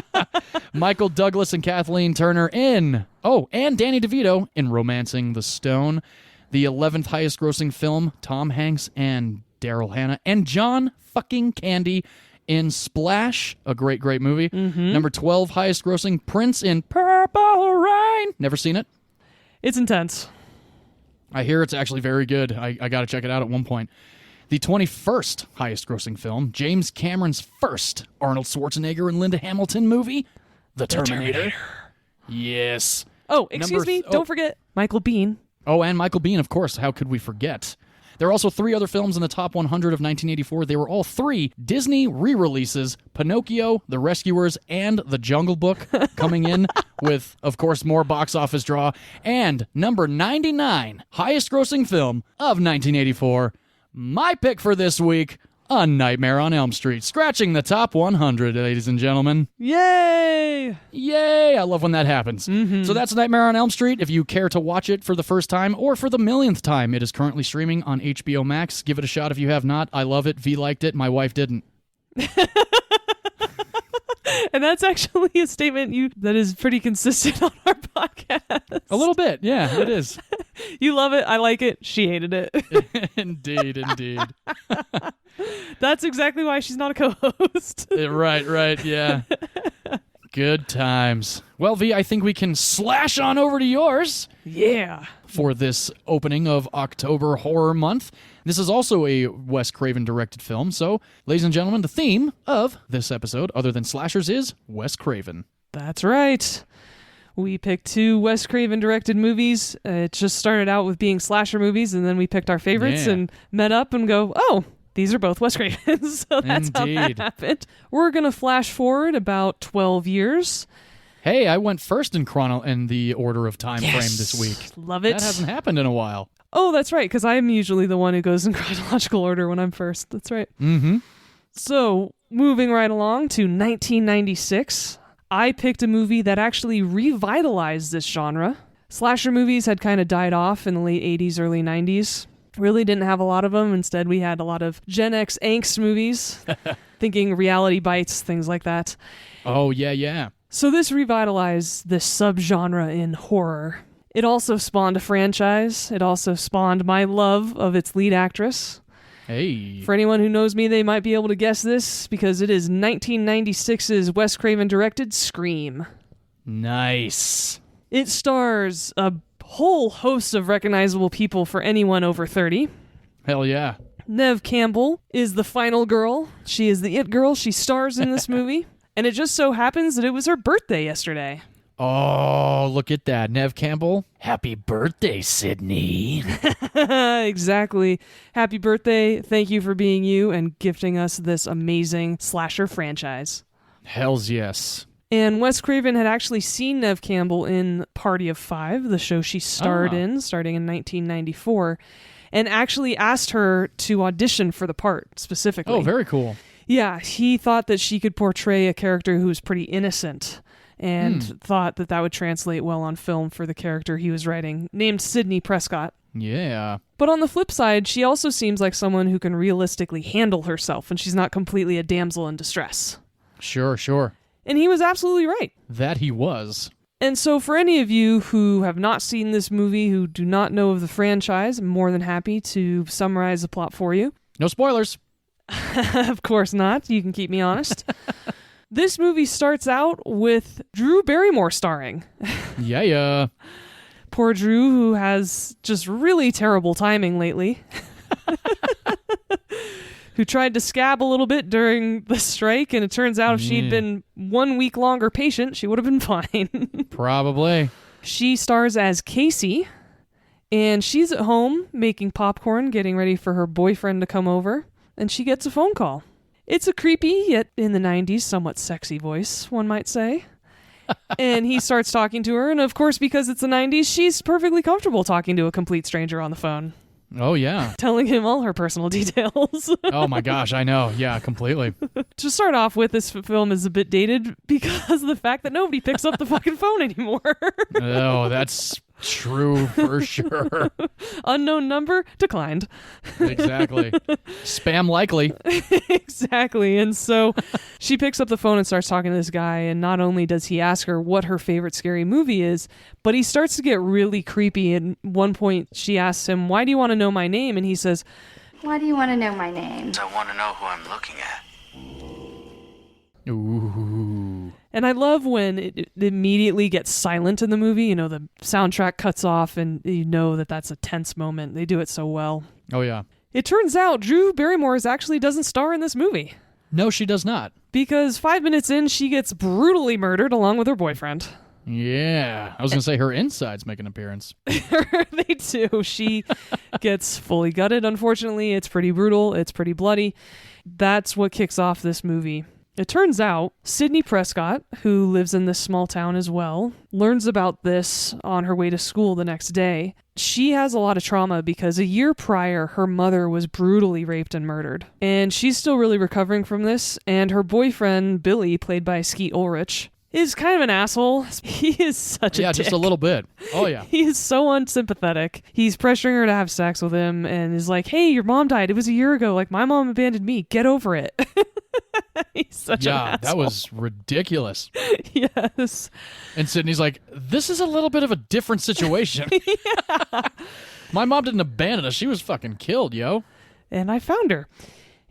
Michael Douglas and Kathleen Turner and Danny DeVito in Romancing the Stone. The 11th highest grossing film, Tom Hanks and Daryl Hannah and John fucking Candy in Splash, a great movie. Mm-hmm. Number 12 highest grossing, Prince in Purple Rain. Never seen it. It's intense. I hear it's actually very good. I got to check it out at one point. The 21st highest grossing film, James Cameron's first Arnold Schwarzenegger and Linda Hamilton movie, The Terminator. Yes. Oh, excuse me. Don't forget Michael Biehn. Oh, and Michael Biehn, of course. How could we forget? There are also 3 other films in the top 100 of 1984. They were all 3 Disney re-releases, Pinocchio, The Rescuers, and The Jungle Book, coming in with, of course, more box office draw. And number 99, highest grossing film of 1984, my pick for this week, A Nightmare on Elm Street, scratching the top 100, ladies and gentlemen. Yay! Yay! I love when that happens. Mm-hmm. So that's Nightmare on Elm Street. If you care to watch it for the first time or for the millionth time, it is currently streaming on HBO Max. Give it a shot if you have not. I love it. V liked it. My wife didn't. And that's actually a statement that is pretty consistent on our podcast. A little bit. Yeah, it is. You love it. I like it. She hated it. Indeed. That's exactly why she's not a co-host. Right, yeah. Good times. Well, V, I think we can slash on over to yours. Yeah. For this opening of October Horror Month. This is also a Wes Craven directed film, so, ladies and gentlemen, the theme of this episode, other than slashers, is Wes Craven. That's right. We picked 2 Wes Craven directed movies. It just started out with being slasher movies, and then we picked our favorites and met up and go, oh, these are both Wes Cravens. So that's how that happened. We're going to flash forward about 12 years. Hey, I went first in the order of time frame this week. Love it. That hasn't happened in a while. Oh, that's right, because I'm usually the one who goes in chronological order when I'm first. That's right. Mm-hmm. So, moving right along to 1996, I picked a movie that actually revitalized this genre. Slasher movies had kind of died off in the late 80s, early 90s. Really didn't have a lot of them. Instead, we had a lot of Gen X angst movies, thinking Reality Bites, things like that. Oh, yeah. So this revitalized this subgenre in horror. It also spawned a franchise. It also spawned my love of its lead actress. Hey. For anyone who knows me, they might be able to guess this because it is 1996's Wes Craven directed Scream. Nice. It stars a whole host of recognizable people for anyone over 30. Hell yeah. Neve Campbell is the final girl. She is the it girl. She stars in this movie. And it just so happens that it was her birthday yesterday. Oh, look at that. Neve Campbell. Happy birthday, Sydney. Exactly. Happy birthday. Thank you for being you and gifting us this amazing slasher franchise. Hells yes. And Wes Craven had actually seen Neve Campbell in Party of Five, the show she starred in, starting in 1994, and actually asked her to audition for the part specifically. Oh, very cool. Yeah, he thought that she could portray a character who was pretty innocent and thought that would translate well on film for the character he was writing, named Sidney Prescott. Yeah. But on the flip side, she also seems like someone who can realistically handle herself and she's not completely a damsel in distress. Sure. And he was absolutely right. That he was. And so for any of you who have not seen this movie, who do not know of the franchise, I'm more than happy to summarize the plot for you. No spoilers. Of course not. You can keep me honest. This movie starts out with Drew Barrymore starring. Yeah. Poor Drew, who has just really terrible timing lately. Who tried to scab a little bit during the strike, and it turns out if she'd been 1 week longer patient, she would have been fine. Probably. She stars as Casey, and she's at home making popcorn, getting ready for her boyfriend to come over, and she gets a phone call. It's a creepy, yet in the 90s, somewhat sexy voice, one might say. And he starts talking to her, and of course, because it's the 90s, she's perfectly comfortable talking to a complete stranger on the phone. Oh, yeah. Telling him all her personal details. Oh, my gosh, I know. Yeah, completely. To start off with, this film is a bit dated because of the fact that nobody picks up the fucking phone anymore. Oh, that's true for sure. Unknown number declined. Exactly. Spam likely. Exactly. And so she picks up the phone and starts talking to this guy, and not only does he ask her what her favorite scary movie is, but he starts to get really creepy. At one point, she asks him, "Why do you want to know my name?" And he says, "Why do you want to know my name?" I want to know who I'm looking at. Ooh. and I love when it immediately gets silent in the movie. You know, the soundtrack cuts off and you know that that's a tense moment. They do it so well. Oh, yeah. It turns out Drew Barrymore actually doesn't star in this movie. No, she does not. Because 5 minutes in, she gets brutally murdered along with her boyfriend. Yeah. I was going to say her insides make an appearance. They do. She gets fully gutted, unfortunately. It's pretty brutal. It's pretty bloody. That's what kicks off this movie. It turns out Sidney Prescott, who lives in this small town as well, learns about this on her way to school the next day. She has a lot of trauma because a year prior, her mother was brutally raped and murdered. And she's still really recovering from this. And her boyfriend, Billy, played by Skeet Ulrich, is kind of an asshole. He is such a dick. Yeah, just a little bit. Oh, yeah. He is so unsympathetic. He's pressuring her to have sex with him and is like, "Hey, your mom died. It was a year ago. Like, my mom abandoned me. Get over it." He's such an asshole. Yeah, that was ridiculous. Yes. And Sydney's like, "This is a little bit of a different situation." My mom didn't abandon us. She was fucking killed, yo. And I found her.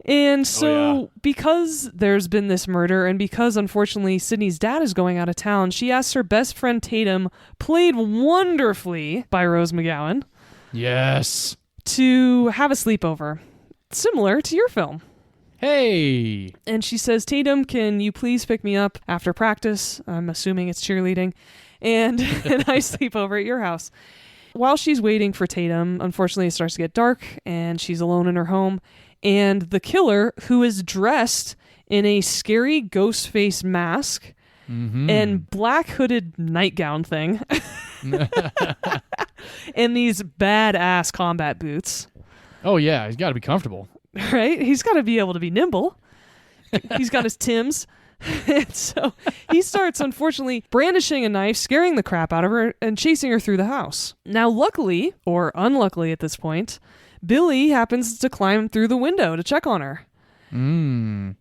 And so yeah. because there's been this murder and because unfortunately Sydney's dad is going out of town, she asks her best friend Tatum, played wonderfully by Rose McGowan, Yes. to have a sleepover, similar to your film. Hey. And she says, Tatum, can you please pick me up after practice? I'm assuming it's cheerleading. And I sleep over at your house. While she's waiting for Tatum, unfortunately it starts to get dark and she's alone in her home. And the killer, who is dressed in a scary ghost face mask and black hooded nightgown thing and these badass combat boots. Oh, yeah. He's got to be comfortable. Right? He's got to be able to be nimble. He's got his Timbs. And so he starts, unfortunately, brandishing a knife, scaring the crap out of her, and chasing her through the house. Now, luckily, or unluckily at this point, Billy happens to climb through the window to check on her. And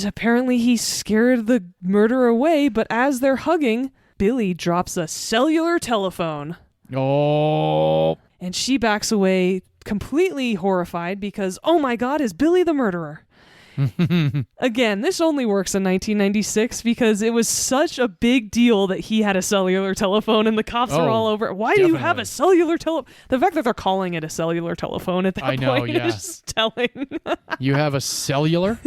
apparently he scared the murderer away, but as they're hugging, Billy drops a cellular telephone. Oh. And she backs away, completely horrified because, oh my God, is Billy the murderer? Again, this only works in 1996 because it was such a big deal that he had a cellular telephone and the cops are all over it. Why do you have a cellular telephone? The fact that they're calling it a cellular telephone at that point is telling. You have a cellular?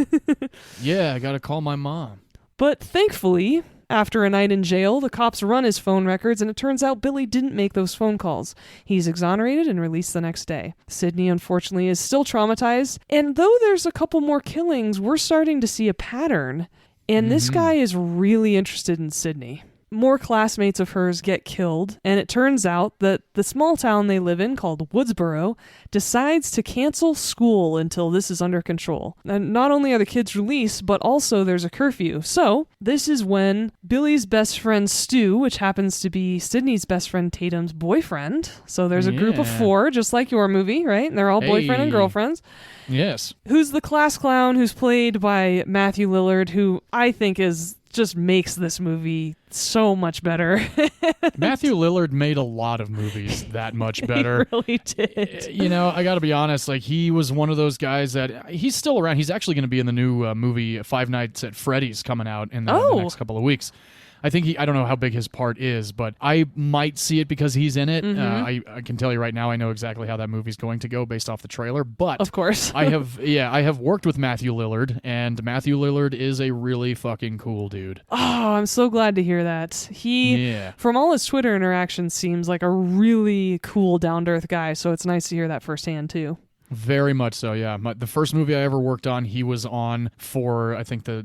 Yeah, I got to call my mom. But thankfully, after a night in jail, the cops run his phone records, and it turns out Billy didn't make those phone calls. He's exonerated and released the next day. Sydney, unfortunately, is still traumatized, and though there's a couple more killings, we're starting to see a pattern, and this guy is really interested in Sydney. More classmates of hers get killed, and it turns out that the small town they live in, called Woodsboro, decides to cancel school until this is under control. And not only are the kids released, but also there's a curfew. So this is when Billy's best friend Stu, which happens to be Sydney's best friend Tatum's boyfriend. So there's a group of 4, just like your movie, right? And they're all boyfriend and girlfriends. Yes. Who's the class clown, who's played by Matthew Lillard, who I think just makes this movie so much better. Matthew Lillard made a lot of movies that much better. He really did. You know, I got to be honest, like he was one of those guys that he's still around. He's actually going to be in the new movie Five Nights at Freddy's coming out in the next couple of weeks. I think I don't know how big his part is, but I might see it because he's in it. I can tell you right now, I know exactly how that movie's going to go based off the trailer. But of course, I have worked with Matthew Lillard, and Matthew Lillard is a really fucking cool dude. Oh, I'm so glad to hear that. He, from all his Twitter interactions, seems like a really cool, down to earth guy. So it's nice to hear that firsthand too. Very much so, yeah. The first movie I ever worked on, he was on for, I think, the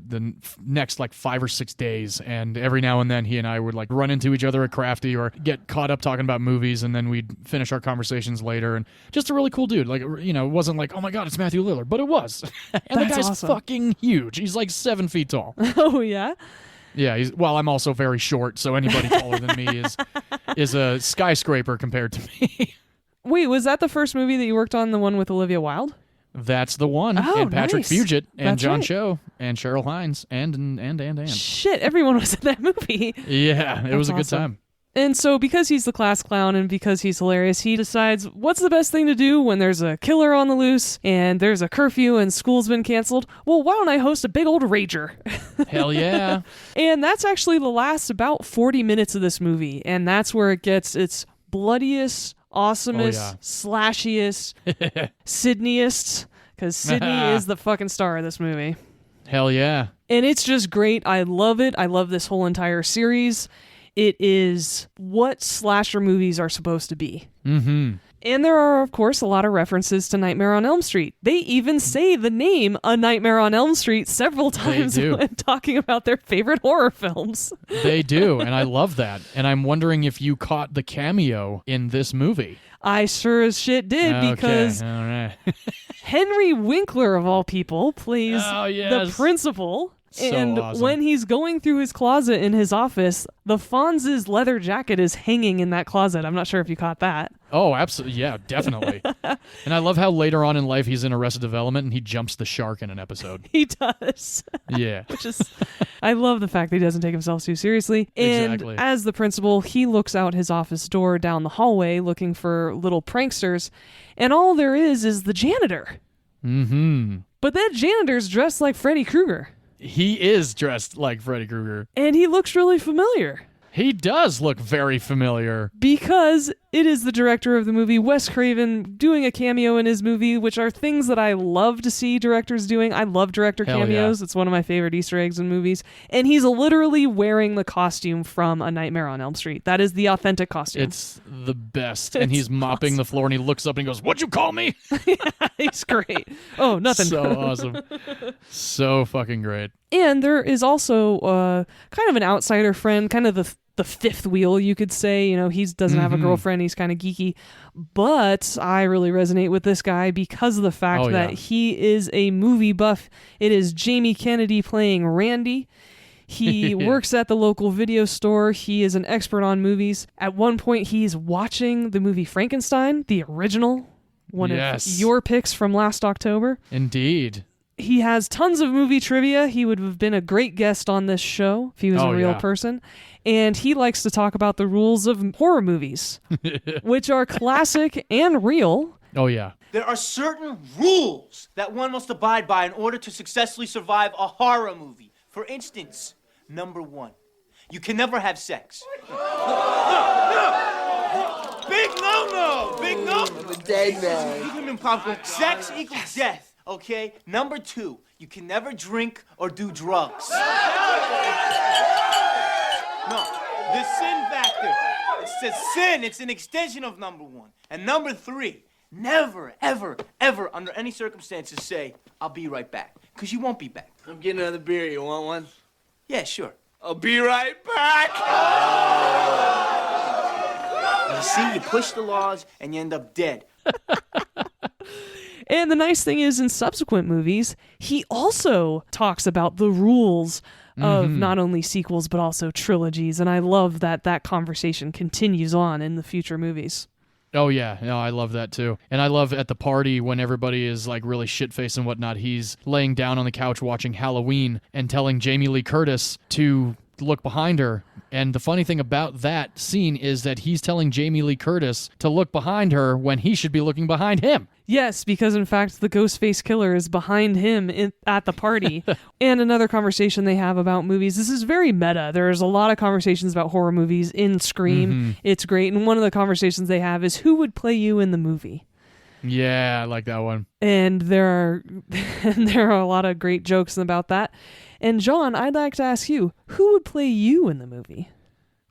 next, 5 or 6 days, and every now and then he and I would, run into each other at Crafty or get caught up talking about movies, and then we'd finish our conversations later, and just a really cool dude. It wasn't like, oh my God, it's Matthew Lillard, but it was. And That's the guy's awesome. Fucking huge. He's 7 feet tall. Oh, yeah? Yeah, I'm also very short, so anybody taller than me is a skyscraper compared to me. Wait, was that the first movie that you worked on, the one with Olivia Wilde? That's the one. Oh, and Patrick nice. Fugit and That's John right. Cho and Cheryl Hines and. Shit, everyone was in that movie. Yeah, it was a good awesome. time. And so because he's the class clown and because he's hilarious, he decides what's the best thing to do when there's a killer on the loose and there's a curfew and school's been canceled? Well, why don't I host a big old rager? Hell yeah. And that's actually the last about 40 minutes of this movie. And that's where it gets its bloodiest, awesomest, slashiest, Sydneyest, because Sydney is the fucking star of this movie. Hell yeah. And it's just great. I love it. I love this whole entire series. It is what slasher movies are supposed to be. Mm-hmm. And there are, of course, a lot of references to Nightmare on Elm Street. They even say the name A Nightmare on Elm Street several times when talking about their favorite horror films. They do, and I love that. And I'm wondering if you caught the cameo in this movie. I sure as shit did, because all right. Henry Winkler, of all people, plays the principal. So and awesome. when he's going through his closet in his office, the Fonz's leather jacket is hanging in that closet. I'm not sure if you caught that. Oh, absolutely. Yeah, definitely. And I love how later on in life he's in Arrested Development and he jumps the shark in an episode. He does. Yeah. Which is, I love the fact that he doesn't take himself too seriously. And Exactly. as the principal, he looks out his office door down the hallway looking for little pranksters. And all there is the janitor. Mm-hmm. But that janitor's dressed like Freddy Krueger. He is dressed like Freddy Krueger. And he looks really familiar. He does look very familiar. Because it is the director of the movie, Wes Craven, doing a cameo in his movie, which are things that I love to see directors doing. I love director Hell cameos. yeah. It's one of my favorite Easter eggs in movies. And he's literally wearing the costume from A Nightmare on Elm Street. That is the authentic costume. It's the best. And It's he's mopping the floor and he looks up and he goes, "What'd you call me?" He's great. Oh, nothing. So awesome. So fucking great. And there is also kind of an outsider friend, kind of the fifth wheel, you could say. You know, he doesn't have a girlfriend. He's kind of geeky. But I really resonate with this guy because of the fact that he is a movie buff. It is Jamie Kennedy playing Randy. He works at the local video store. He is an expert on movies. At one point, he's watching the movie Frankenstein, the original, one of your picks from last October. Indeed. He has tons of movie trivia. He would have been a great guest on this show if he was a real person. And he likes to talk about the rules of horror movies, which are classic and real. Oh, yeah. There are certain rules that one must abide by in order to successfully survive a horror movie. For instance, number 1, you can never have sex. Big no-no! Big no! I'm a dead man. Sex equals death, okay? Number 2, you can never drink or do drugs. No, the sin factor. It's a sin. It's an extension of number 1. And number 3, never, ever, ever, under any circumstances say, "I'll be right back." Because you won't be back. I'm getting another beer. You want one? Yeah, sure. I'll be right back. You see, you push the laws and you end up dead. And the nice thing is, in subsequent movies, he also talks about the rules of not only sequels, but also trilogies. And I love that that conversation continues on in the future movies. Oh, yeah. No, I love that, too. And I love at the party when everybody is, like, really shit-faced and whatnot, he's laying down on the couch watching Halloween and telling Jamie Lee Curtis to look behind her. And the funny thing about that scene is that he's telling Jamie Lee Curtis to look behind her when he should be looking behind him. Yes, because in fact, the Ghostface Killer is behind him at the party. And another conversation they have about movies. This is very meta. There's a lot of conversations about horror movies in Scream. It's great. And one of the conversations they have is, who would play you in the movie? Yeah, I like that one. And there are a lot of great jokes about that. And John, I'd like to ask you, who would play you in the movie?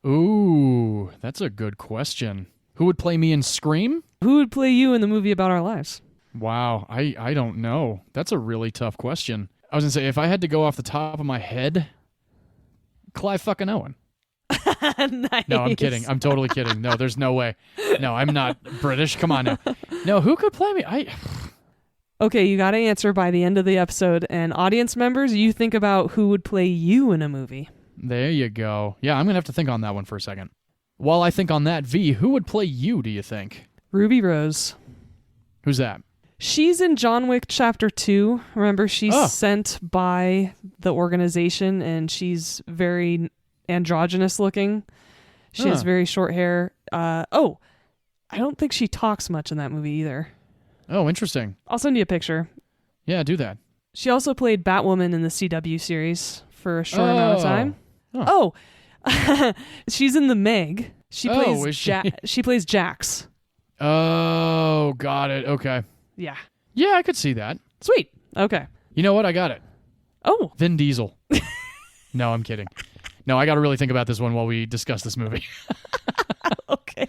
Ooh, that's a good question. Who would play me in Scream? Who would play you in the movie about our lives? Wow, I don't know. That's a really tough question. I was going to say, if I had to go off the top of my head, Clive fucking Owen. Nice. No, I'm kidding. I'm totally kidding. No, there's no way. No, I'm not British. Come on now. No, who could play me? Okay, you got to answer by the end of the episode. And audience members, you think about who would play you in a movie. There you go. Yeah, I'm going to have to think on that one for a second. While I think on that, V, who would play you, do you think? Ruby Rose. Who's that? She's in John Wick Chapter 2. Remember, she's sent by the organization, and she's very androgynous looking. She has very short hair. I don't think she talks much in that movie either. Oh, interesting. I'll send you a picture. Yeah, do that. She also played Batwoman in the CW series for a short amount of time. Oh. She's in the Meg. She plays is she? She plays Jax. Oh, got it. Okay. Yeah. Yeah, I could see that. Sweet. Okay. You know what? I got it. Oh. Vin Diesel. No, I'm kidding. No, I got to really think about this one while we discuss this movie. Okay.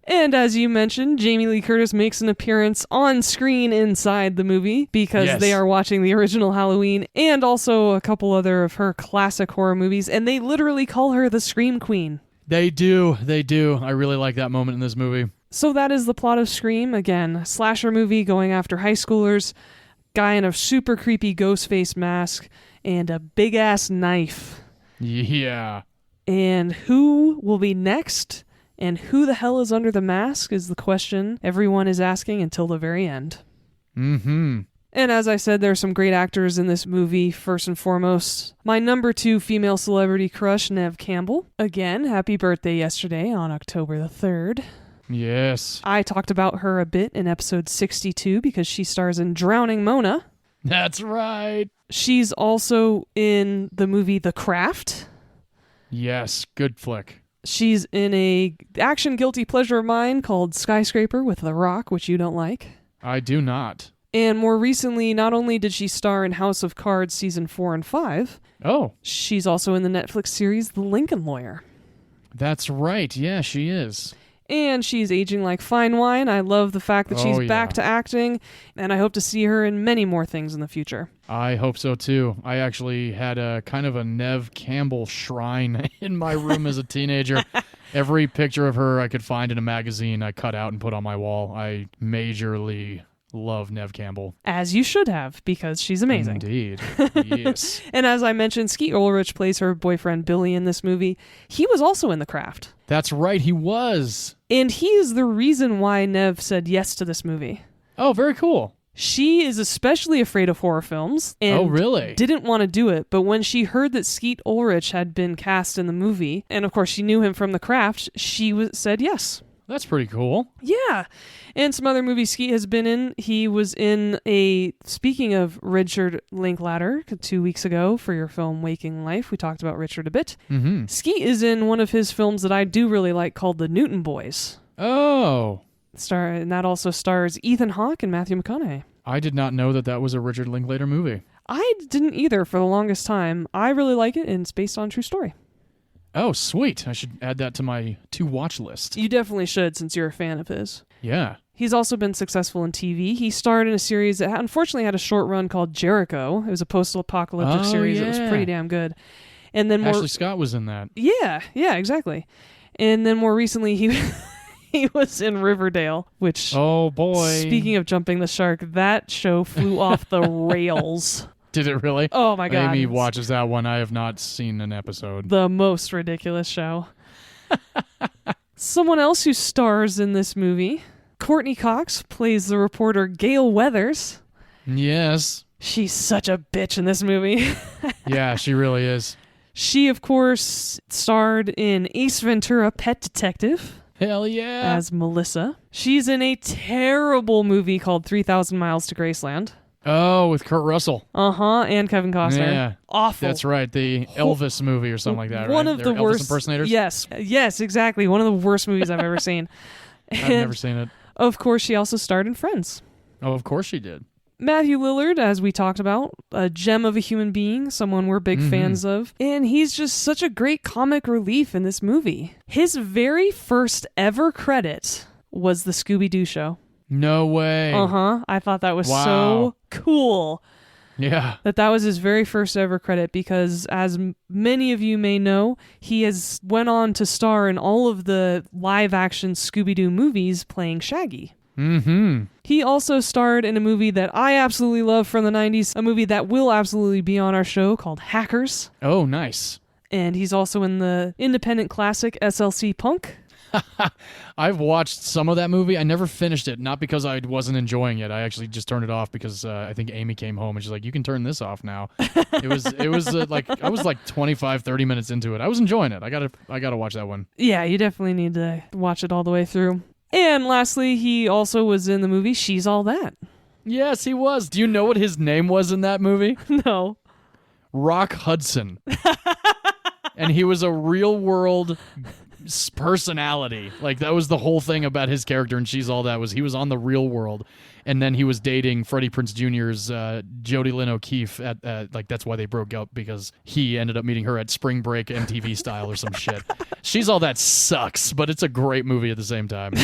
And as you mentioned, Jamie Lee Curtis makes an appearance on screen inside the movie because they are watching the original Halloween and also a couple other of her classic horror movies, and they literally call her the Scream Queen. They do. They do. I really like that moment in this movie. So that is the plot of Scream. Again, a slasher movie going after high schoolers, guy in a super creepy ghost face mask, and a big-ass knife. Yeah. And who will be next? And who the hell is under the mask is the question everyone is asking until the very end. Mm-hmm. And as I said, there are some great actors in this movie. First and foremost, my number 2 female celebrity crush, Neve Campbell. Again, happy birthday yesterday on October the 3rd. Yes. I talked about her a bit in episode 62 because she stars in Drowning Mona. That's right. She's also in the movie The Craft. Yes, good flick. She's in a action guilty pleasure of mine called Skyscraper with The Rock, which you don't like. I do not. And more recently, not only did she star in House of Cards season 4 and 5, Oh, she's also in the Netflix series The Lincoln Lawyer. that's right. Yeah, she is. And she's aging like fine wine. I love the fact that she's back to acting, and I hope to see her in many more things in the future. I hope so too. I actually had a kind of a Neve Campbell shrine in my room as a teenager. Every picture of her I could find in a magazine I cut out and put on my wall. I majorly love Neve Campbell. As you should have, because she's amazing. Indeed. Yes. And as I mentioned, Skeet Ulrich plays her boyfriend Billy in this movie. He was also in The Craft. That's right, he was. And he is the reason why Neve said yes to this movie. Oh, very cool. She is especially afraid of horror films and really? didn't want to do it. But when she heard that Skeet Ulrich had been cast in the movie, and of course she knew him from The Craft, she said yes. That's pretty cool. Yeah. And some other movies Skeet has been in. He was in speaking of Richard Linklater, 2 weeks ago for your film Waking Life. We talked about Richard a bit. Mm-hmm. Skeet is in one of his films that I do really like called The Newton Boys. Oh. And that also stars Ethan Hawke and Matthew McConaughey. I did not know that was a Richard Linklater movie. I didn't either for the longest time. I really like it, and it's based on a true story. Oh, sweet. I should add that to my to-watch list. You definitely should, since you're a fan of his. Yeah. He's also been successful in TV. He starred in a series that unfortunately had a short run called Jericho. It was a post-apocalyptic series that was pretty damn good. And then Ashley Scott was in that. Yeah, exactly. And then more recently, he was in Riverdale, which... Oh, boy. Speaking of jumping the shark, that show flew off the rails. Did it really? Oh, my God. Amy watches that one. I have not seen an episode. The most ridiculous show. Someone else who stars in this movie, Courtney Cox, plays the reporter Gail Weathers. Yes. She's such a bitch in this movie. Yeah, she really is. She, of course, starred in Ace Ventura: Pet Detective. Hell yeah. As Melissa. She's in a terrible movie called 3,000 Miles to Graceland. Oh, with Kurt Russell. Uh-huh, and Kevin Costner. Yeah. Awful. That's right, the Elvis movie or something like that, right? One of They're the Elvis worst impersonators? Yes, exactly. One of the worst movies I've ever seen. I've never seen it. Of course, she also starred in Friends. Oh, of course she did. Matthew Lillard, as we talked about, a gem of a human being, someone we're big fans of. And he's just such a great comic relief in this movie. His very first ever credit was The Scooby-Doo Show. No way. Uh-huh. I thought that was so cool. Yeah. That was his very first ever credit because, as many of you may know, he has went on to star in all of the live-action Scooby-Doo movies playing Shaggy. Mm-hmm. He also starred in a movie that I absolutely love from the 90s, a movie that will absolutely be on our show called Hackers. Oh, nice. And he's also in the independent classic SLC Punk. I've watched some of that movie. I never finished it, not because I wasn't enjoying it. I actually just turned it off because I think Amy came home and she's like, "You can turn this off now." It was like I was like 25, 30 minutes into it. I was enjoying it. I gotta watch that one. Yeah, you definitely need to watch it all the way through. And lastly, he also was in the movie She's All That. Yes, he was. Do you know what his name was in that movie? No. Rock Hudson. And he was a real world personality. Like, that was the whole thing about his character and She's All That was he was on the Real World, and then he was dating Freddie Prinze Jr.'s Jodie Lynn O'Keefe at like that's why they broke up, because he ended up meeting her at spring break MTV style or some shit. She's All That sucks, but it's a great movie at the same time.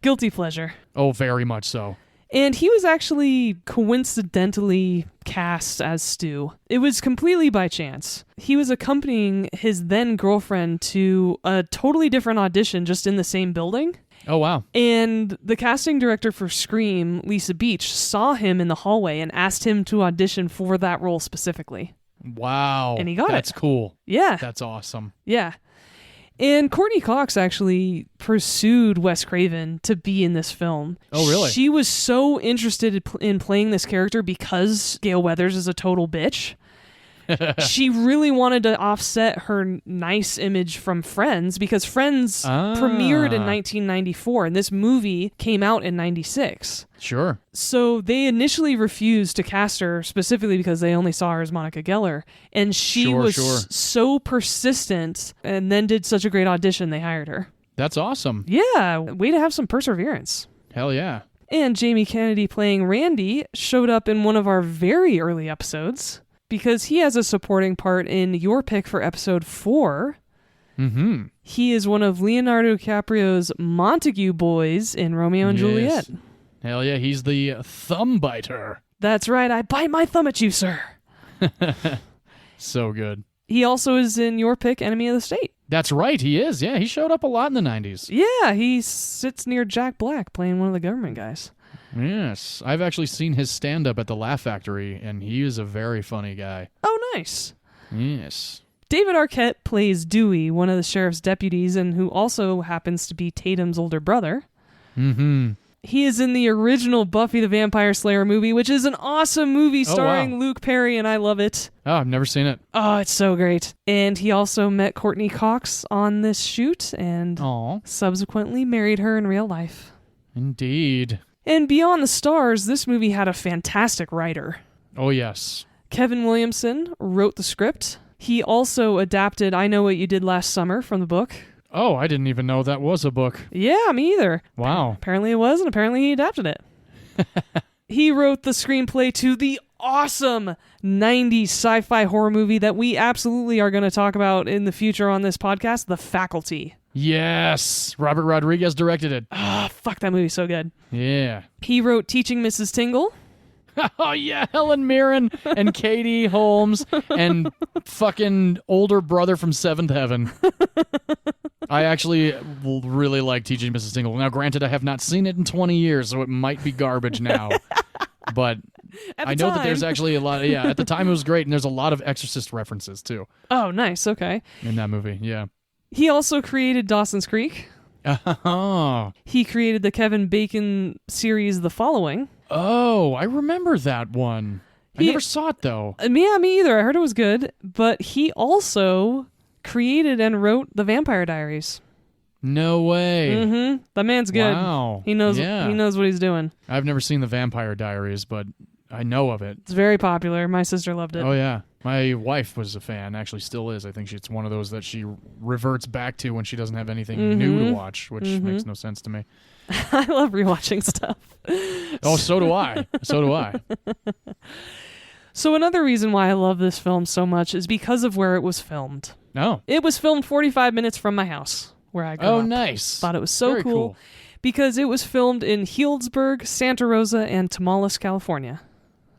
Guilty pleasure. Oh, very much so. And he was actually coincidentally cast as Stu. It was completely by chance. He was accompanying his then girlfriend to a totally different audition just in the same building. Oh, wow. And the casting director for Scream, Lisa Beach, saw him in the hallway and asked him to audition for that role specifically. Wow. And he got That's cool. Yeah. That's awesome. Yeah. And Courtney Cox actually pursued Wes Craven to be in this film. Oh, really? She was so interested in playing this character because Gail Weathers is a total bitch. She really wanted to offset her nice image from Friends because Friends premiered in 1994 and this movie came out in 96. Sure. So they initially refused to cast her specifically because they only saw her as Monica Geller. And she was so persistent and then did such a great audition, they hired her. That's awesome. Yeah, way to have some perseverance. Hell yeah. And Jamie Kennedy playing Randy showed up in one of our very early episodes because he has a supporting part in your pick for episode 4. Mm-hmm. He is one of Leonardo DiCaprio's Montague boys in Romeo and Juliet. Hell yeah, he's the thumb biter. That's right, I bite my thumb at you, sir. So good. He also is in your pick, Enemy of the State. That's right, he is. Yeah, he showed up a lot in the 90s. Yeah, he sits near Jack Black playing one of the government guys. Yes, I've actually seen his stand-up at the Laugh Factory, and he is a very funny guy. Oh, nice. Yes. David Arquette plays Dewey, one of the sheriff's deputies, and who also happens to be Tatum's older brother. Mm-hmm. He is in the original Buffy the Vampire Slayer movie, which is an awesome movie starring Luke Perry, and I love it. Oh, I've never seen it. Oh, it's so great. And he also met Courtney Cox on this shoot and subsequently married her in real life. Indeed. And beyond the stars, this movie had a fantastic writer. Oh, yes. Kevin Williamson wrote the script. He also adapted I Know What You Did Last Summer from the book. Oh, I didn't even know that was a book. Yeah, me either. Wow. Apparently it was, and apparently he adapted it. He wrote the screenplay to the awesome 90s sci-fi horror movie that we absolutely are going to talk about in the future on this podcast, The Faculty. Yes. Robert Rodriguez directed it. Ah, fuck, that movie's so good. Yeah. He wrote Teaching Mrs. Tingle. Oh, yeah, Helen Mirren and Katie Holmes and fucking older brother from Seventh Heaven. I actually really like Teaching Mrs. Tingle. Now, granted, I have not seen it in 20 years, so it might be garbage now. But I know that there's actually a lot of, at the time it was great, and there's a lot of Exorcist references, too. Oh, nice, okay. In that movie, yeah. He also created Dawson's Creek. Oh. He created the Kevin Bacon series The Following. Oh, I remember that one. I never saw it, though. Yeah, me either. I heard it was good. But he also created and wrote The Vampire Diaries. No way. Mm-hmm. That man's good. Wow. He knows. Yeah. He knows what he's doing. I've never seen The Vampire Diaries, but I know of it. It's very popular. My sister loved it. Oh, yeah. My wife was a fan, actually still is. I think it's one of those that she reverts back to when she doesn't have anything new to watch, which makes no sense to me. I love rewatching stuff. Oh, so do I. So do I. So another reason why I love this film so much is because of where it was filmed. Oh. It was filmed 45 minutes from my house, where I grew up. Oh, nice. Thought it was so Very cool because it was filmed in Healdsburg, Santa Rosa, and Tamaulipas, California.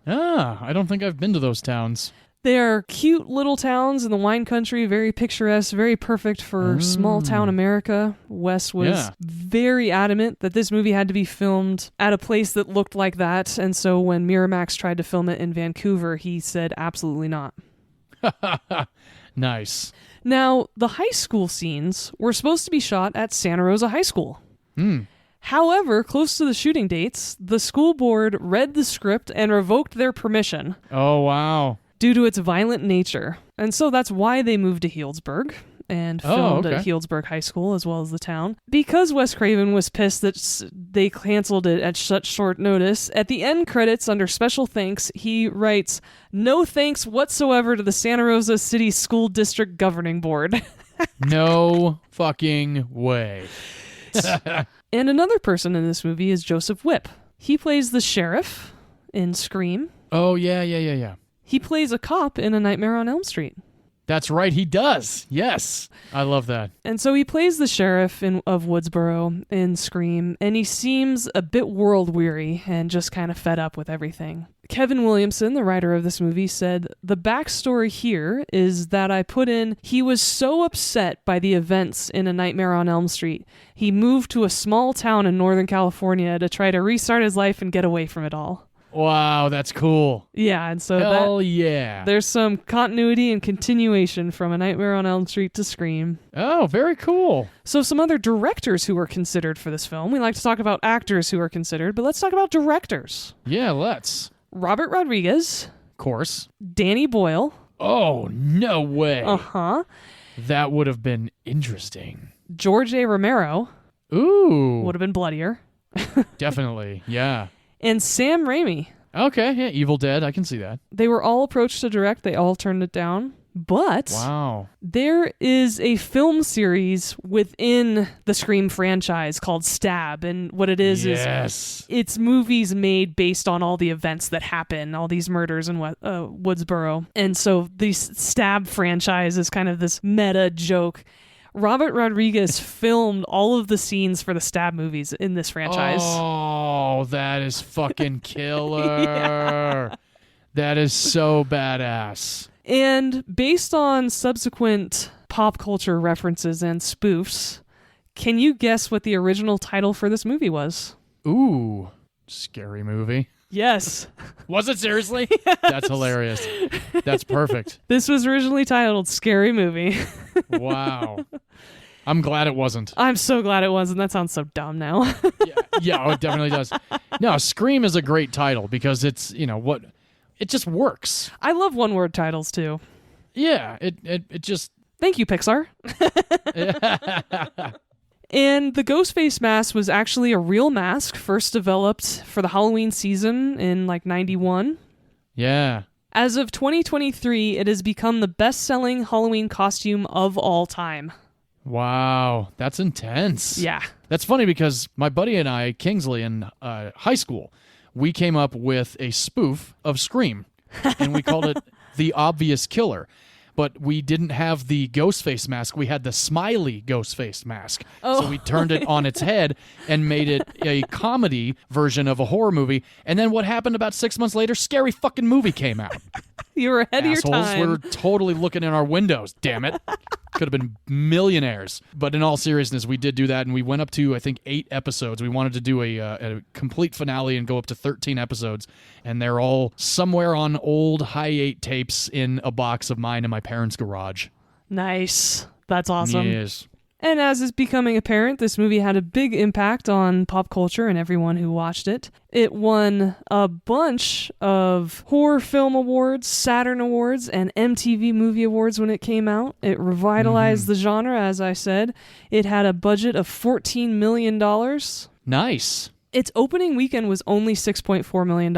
Ah, I don't think I've been to those towns. They are cute little towns in the wine country, very picturesque, very perfect for small town America. Wes was very adamant that this movie had to be filmed at a place that looked like that, and so when Miramax tried to film it in Vancouver, he said absolutely not. Nice. Now, the high school scenes were supposed to be shot at Santa Rosa High School. However, close to the shooting dates, the school board read the script and revoked their permission. Oh, wow. Due to its violent nature. And so that's why they moved to Healdsburg and filmed at Healdsburg High School as well as the town. Because Wes Craven was pissed that they canceled it at such short notice, at the end credits under special thanks, he writes, "No thanks whatsoever to the Santa Rosa City School District Governing Board." No fucking way. And another person in this movie is Joseph Whipp. He plays the sheriff in Scream. Oh, yeah. He plays a cop in A Nightmare on Elm Street. That's right, he does. Yes. I love that. And so he plays the sheriff of Woodsboro in Scream, and he seems a bit world-weary and just kind of fed up with everything. Kevin Williamson, the writer of this movie, said, "The backstory here is that I put in, he was so upset by the events in A Nightmare on Elm Street, he moved to a small town in Northern California to try to restart his life and get away from it all." Wow, that's cool. Yeah, and so there's some continuity and continuation from A Nightmare on Elm Street to Scream. Oh, very cool. So some other directors who were considered for this film. We like to talk about actors who were considered, but let's talk about directors. Yeah, let's. Robert Rodriguez. Of course. Danny Boyle. Oh, no way. Uh-huh. That would have been interesting. George A. Romero Ooh. would have been bloodier. Definitely, yeah. And Sam Raimi. Okay, yeah, Evil Dead, I can see that. They were all approached to direct. They all turned it down. But Wow. there is a film series within the Scream franchise called Stab. And what it is it's movies made based on all the events that happen, all these murders in Woodsboro. And so the Stab franchise is kind of this meta joke. Robert Rodriguez filmed all of the scenes for the Stab movies in this franchise. Oh, that is fucking killer. Yeah. That is so badass. And based on subsequent pop culture references and spoofs, can you guess what the original title for this movie was? Ooh, scary movie. Yes. Was it seriously? Yes. That's hilarious. That's perfect. This was originally titled Scary Movie. Wow. I'm glad it wasn't. I'm so glad it wasn't. That sounds so dumb now. Yeah, it definitely does. No, Scream is a great title because it's, it just works. I love one-word titles, too. Yeah, it just... Thank you, Pixar. And the Ghostface mask was actually a real mask, first developed for the Halloween season in, 91. Yeah. As of 2023, it has become the best-selling Halloween costume of all time. Wow, that's intense. Yeah. That's funny because my buddy and I, Kingsley, in high school, we came up with a spoof of Scream, and we called it The Obvious Killer. But we didn't have the Ghostface mask. We had the smiley Ghostface mask. Oh. So we turned it on its head and made it a comedy version of a horror movie. And then what happened about 6 months later? Scary fucking movie came out. You were ahead Assholes, of your time. we were totally looking in our windows, damn it. Could have been millionaires. But in all seriousness, we did do that, and we went up to, I think, 8 episodes. We wanted to do a complete finale and go up to 13 episodes, and they're all somewhere on old Hi-8 tapes in a box of mine in my parents' garage. Nice. That's awesome. Yes. And as is becoming apparent, this movie had a big impact on pop culture and everyone who watched it. It won a bunch of horror film awards, Saturn Awards, and MTV Movie Awards when it came out. It revitalized the genre, as I said. It had a budget of $14 million. Nice. Its opening weekend was only $6.4 million.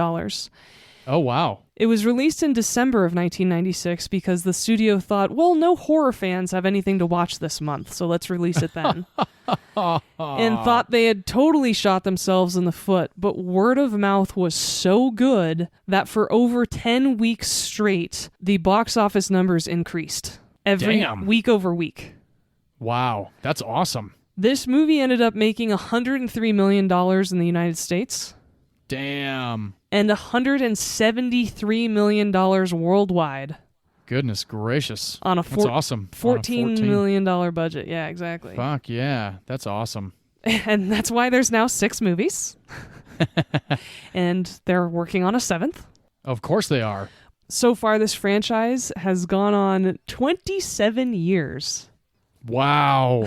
Oh, wow. It was released in December of 1996 because the studio thought, well, no horror fans have anything to watch this month, so let's release it then. And thought they had totally shot themselves in the foot, but word of mouth was so good that for over 10 weeks straight, the box office numbers increased. Every week over week. Wow, that's awesome. This movie ended up making $103 million in the United States. Damn. And $173 million worldwide. Goodness gracious. On a that's awesome. $14 million budget. Yeah, exactly. Fuck yeah. That's awesome. And that's why there's now 6 movies. And they're working on a 7th. Of course they are. So far, this franchise has gone on 27 years. Wow.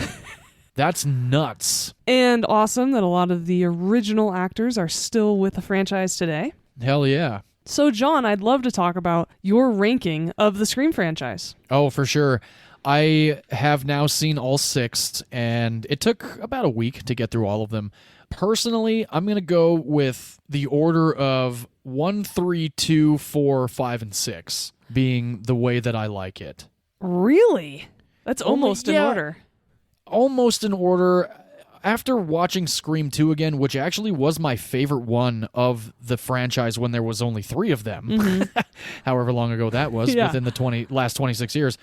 That's nuts. And awesome that a lot of the original actors are still with the franchise today. Hell yeah. So, John, I'd love to talk about your ranking of the Scream franchise. Oh, for sure. I have now seen all 6, and it took about a week to get through all of them. Personally, I'm going to go with the order of 1, 3, 2, 4, 5, and 6 being the way that I like it. Really? That's almost in order. Almost in order. After watching Scream 2 again, which actually was my favorite one of the franchise when there was only 3 of them, however long ago that was, within the last 26 years,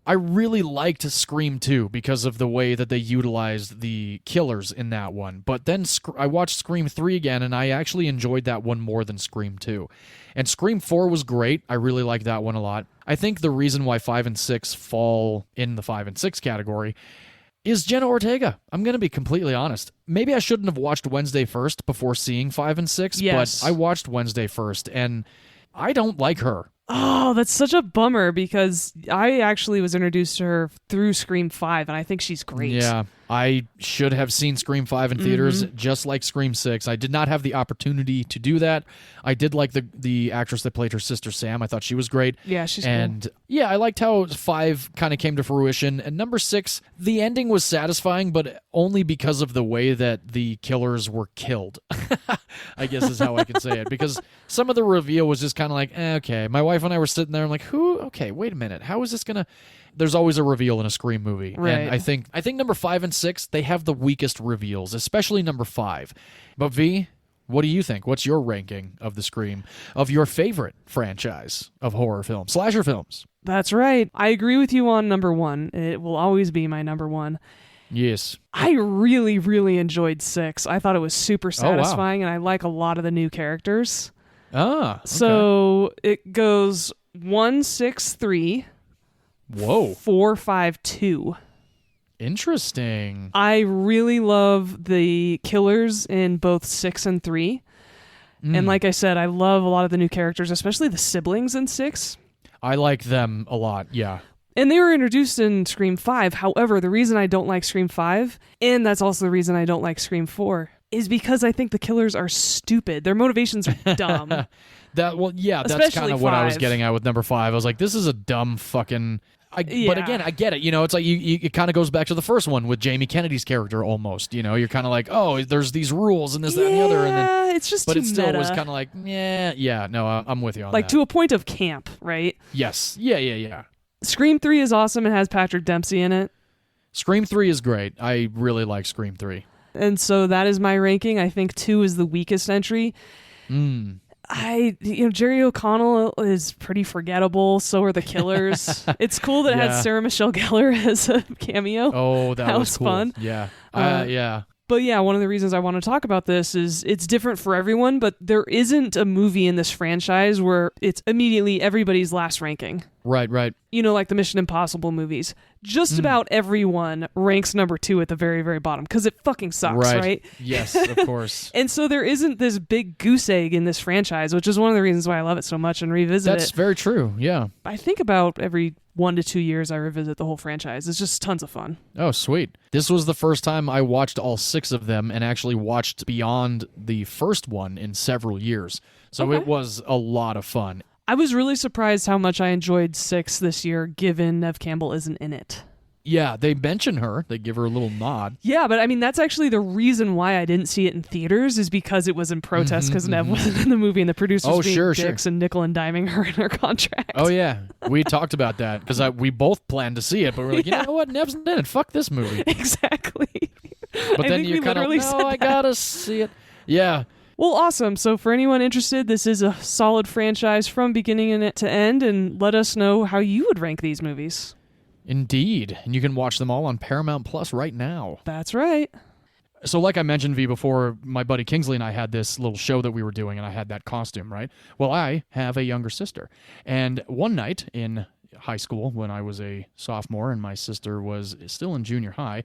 I really liked Scream 2 because of the way that they utilized the killers in that one. But then I watched Scream 3 again, and I actually enjoyed that one more than Scream 2. And Scream 4 was great. I really liked that one a lot. I think the reason why 5 and 6 fall in the 5 and 6 category is Jenna Ortega. I'm going to be completely honest. Maybe I shouldn't have watched Wednesday first before seeing 5 and 6, but I watched Wednesday first, and I don't like her. Oh, that's such a bummer because I actually was introduced to her through Scream 5, and I think she's great. Yeah. I should have seen Scream 5 in theaters, just like Scream 6. I did not have the opportunity to do that. I did like the actress that played her sister, Sam. I thought she was great. Yeah, she's And cool. yeah, I liked how 5 kind of came to fruition. And number 6, the ending was satisfying, but only because of the way that the killers were killed. I guess is how I can say it. Because some of the reveal was just kind of like, okay. My wife and I were sitting there and like, who? Okay, wait a minute. How is this going to... There's always a reveal in a Scream movie. Right. And I think number 5 and 6, they have the weakest reveals, especially number 5. But V, what do you think? What's your ranking of the Scream, of your favorite franchise of horror films, slasher films? That's right. I agree with you on number 1. It will always be my number 1. Yes. I really, really enjoyed 6. I thought it was super wow. satisfying, and I like a lot of the new characters. Ah. Okay. So it goes 1, 6, 3. Whoa. 4, 5, 2. Interesting. I really love the killers in both 6 and 3. And like I said, I love a lot of the new characters, especially the siblings in 6. I like them a lot, yeah. And they were introduced in Scream 5. However, the reason I don't like Scream 5, and that's also the reason I don't like Scream 4, is because I think the killers are stupid. Their motivations are dumb. That's Especially kind of what I was 5. getting at with number 5. I was like, this is a dumb fucking... But Yeah. again, I get it. You know, it's like it kind of goes back to the first one with Jamie Kennedy's character almost. You know, you're kind of like, oh, there's these rules and this, that, and the other. And then, it's just but too it still meta. was kind of like, no, I'm with you on Like that. to a point of camp, right? Yes. Yeah. Scream 3 is awesome. It has Patrick Dempsey in it. Scream 3 is great. I really like Scream 3. And so that is my ranking. I think 2 is the weakest entry. Jerry O'Connell is pretty forgettable. So are the killers. It's cool that it Yeah. had Sarah Michelle Gellar as a cameo. Oh, that was cool. fun. Yeah. Yeah. But yeah, one of the reasons I want to talk about this is it's different for everyone, but there isn't a movie in this franchise where it's immediately everybody's last ranking. Right. You know, like the Mission Impossible movies. Just about everyone ranks number 2 at the very, very bottom because it fucking sucks, right? Yes, of course. And so there isn't this big goose egg in this franchise, which is one of the reasons why I love it so much and revisit That's it. very true. Yeah. I think about every 1 to 2 years I revisit the whole franchise. It's just tons of fun. Oh, sweet. This was the first time I watched all 6 of them and actually watched beyond the first one in several years. So Okay. it was a lot of fun. I was really surprised how much I enjoyed 6 this year, given Neve Campbell isn't in it. Yeah, they mention her. They give her a little nod. Yeah, but I mean, that's actually the reason why I didn't see it in theaters is because it was in protest because Neve wasn't in the movie and the producers Oh, being sure. dicks and nickel and diming her in her contract. Oh, yeah. We talked about that because we both planned to see it, but we're like, you know what? Nev's in it. Fuck this movie. Exactly. But I then think you we kind of, literally no, said I that. gotta see it. Yeah. Well, awesome. So for anyone interested, this is a solid franchise from beginning to end, and let us know how you would rank these movies. Indeed. And you can watch them all on Paramount Plus right now. That's right. So like I mentioned, V, before, my buddy Kingsley and I had this little show that we were doing, and I had that costume, right? Well, I have a younger sister. And one night in high school, when I was a sophomore and my sister was still in junior high,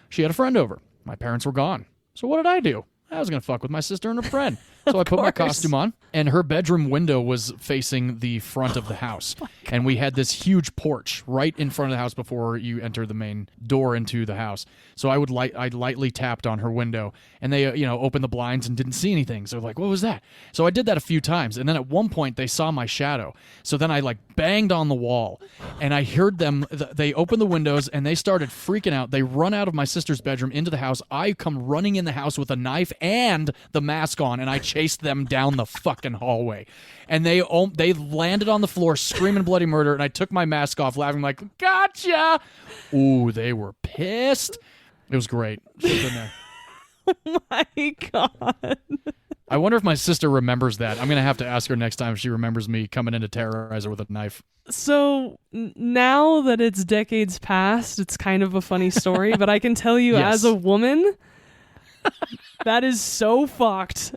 she had a friend over. My parents were gone. So what did I do? I was going to fuck with my sister and her friend. So I put my costume on, and her bedroom window was facing the front of the house. And we had this huge porch right in front of the house before you enter the main door into the house. So I lightly tapped on her window, and they opened the blinds and didn't see anything. So like, what was that? So I did that a few times, and then at one point they saw my shadow. So then I banged on the wall, and I heard them. They opened the windows, and they started freaking out. They run out of my sister's bedroom into the house. I come running in the house with a knife and the mask on, and I chased them down the fucking hallway. And they landed on the floor screaming bloody murder, and I took my mask off laughing like, gotcha! Ooh, they were pissed. It was great. Should've been there. My God. I wonder if my sister remembers that. I'm going to have to ask her next time if she remembers me coming in to terrorize her with a knife. So now that it's decades past, it's kind of a funny story, but I can tell you Yes. as a woman, that is so fucked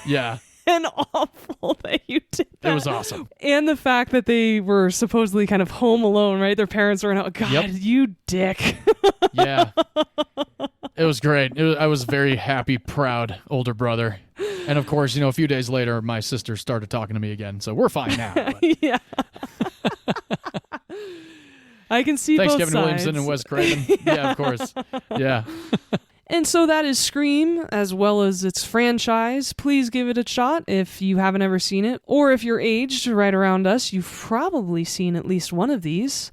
Yeah. and awful that you did that. It was awesome. And the fact that they were supposedly kind of home alone, right? Their parents were out. God, Yep. you dick. Yeah. It was great. I was very happy, proud older brother. And of course, a few days later, my sister started talking to me again. So we're fine now. but- Yeah. I can see Thanks, both Kevin sides. Williamson and Wes Craven. Yeah, of course. Yeah. And so that is Scream, as well as its franchise. Please give it a shot if you haven't ever seen it. Or if you're aged right around us, you've probably seen at least one of these.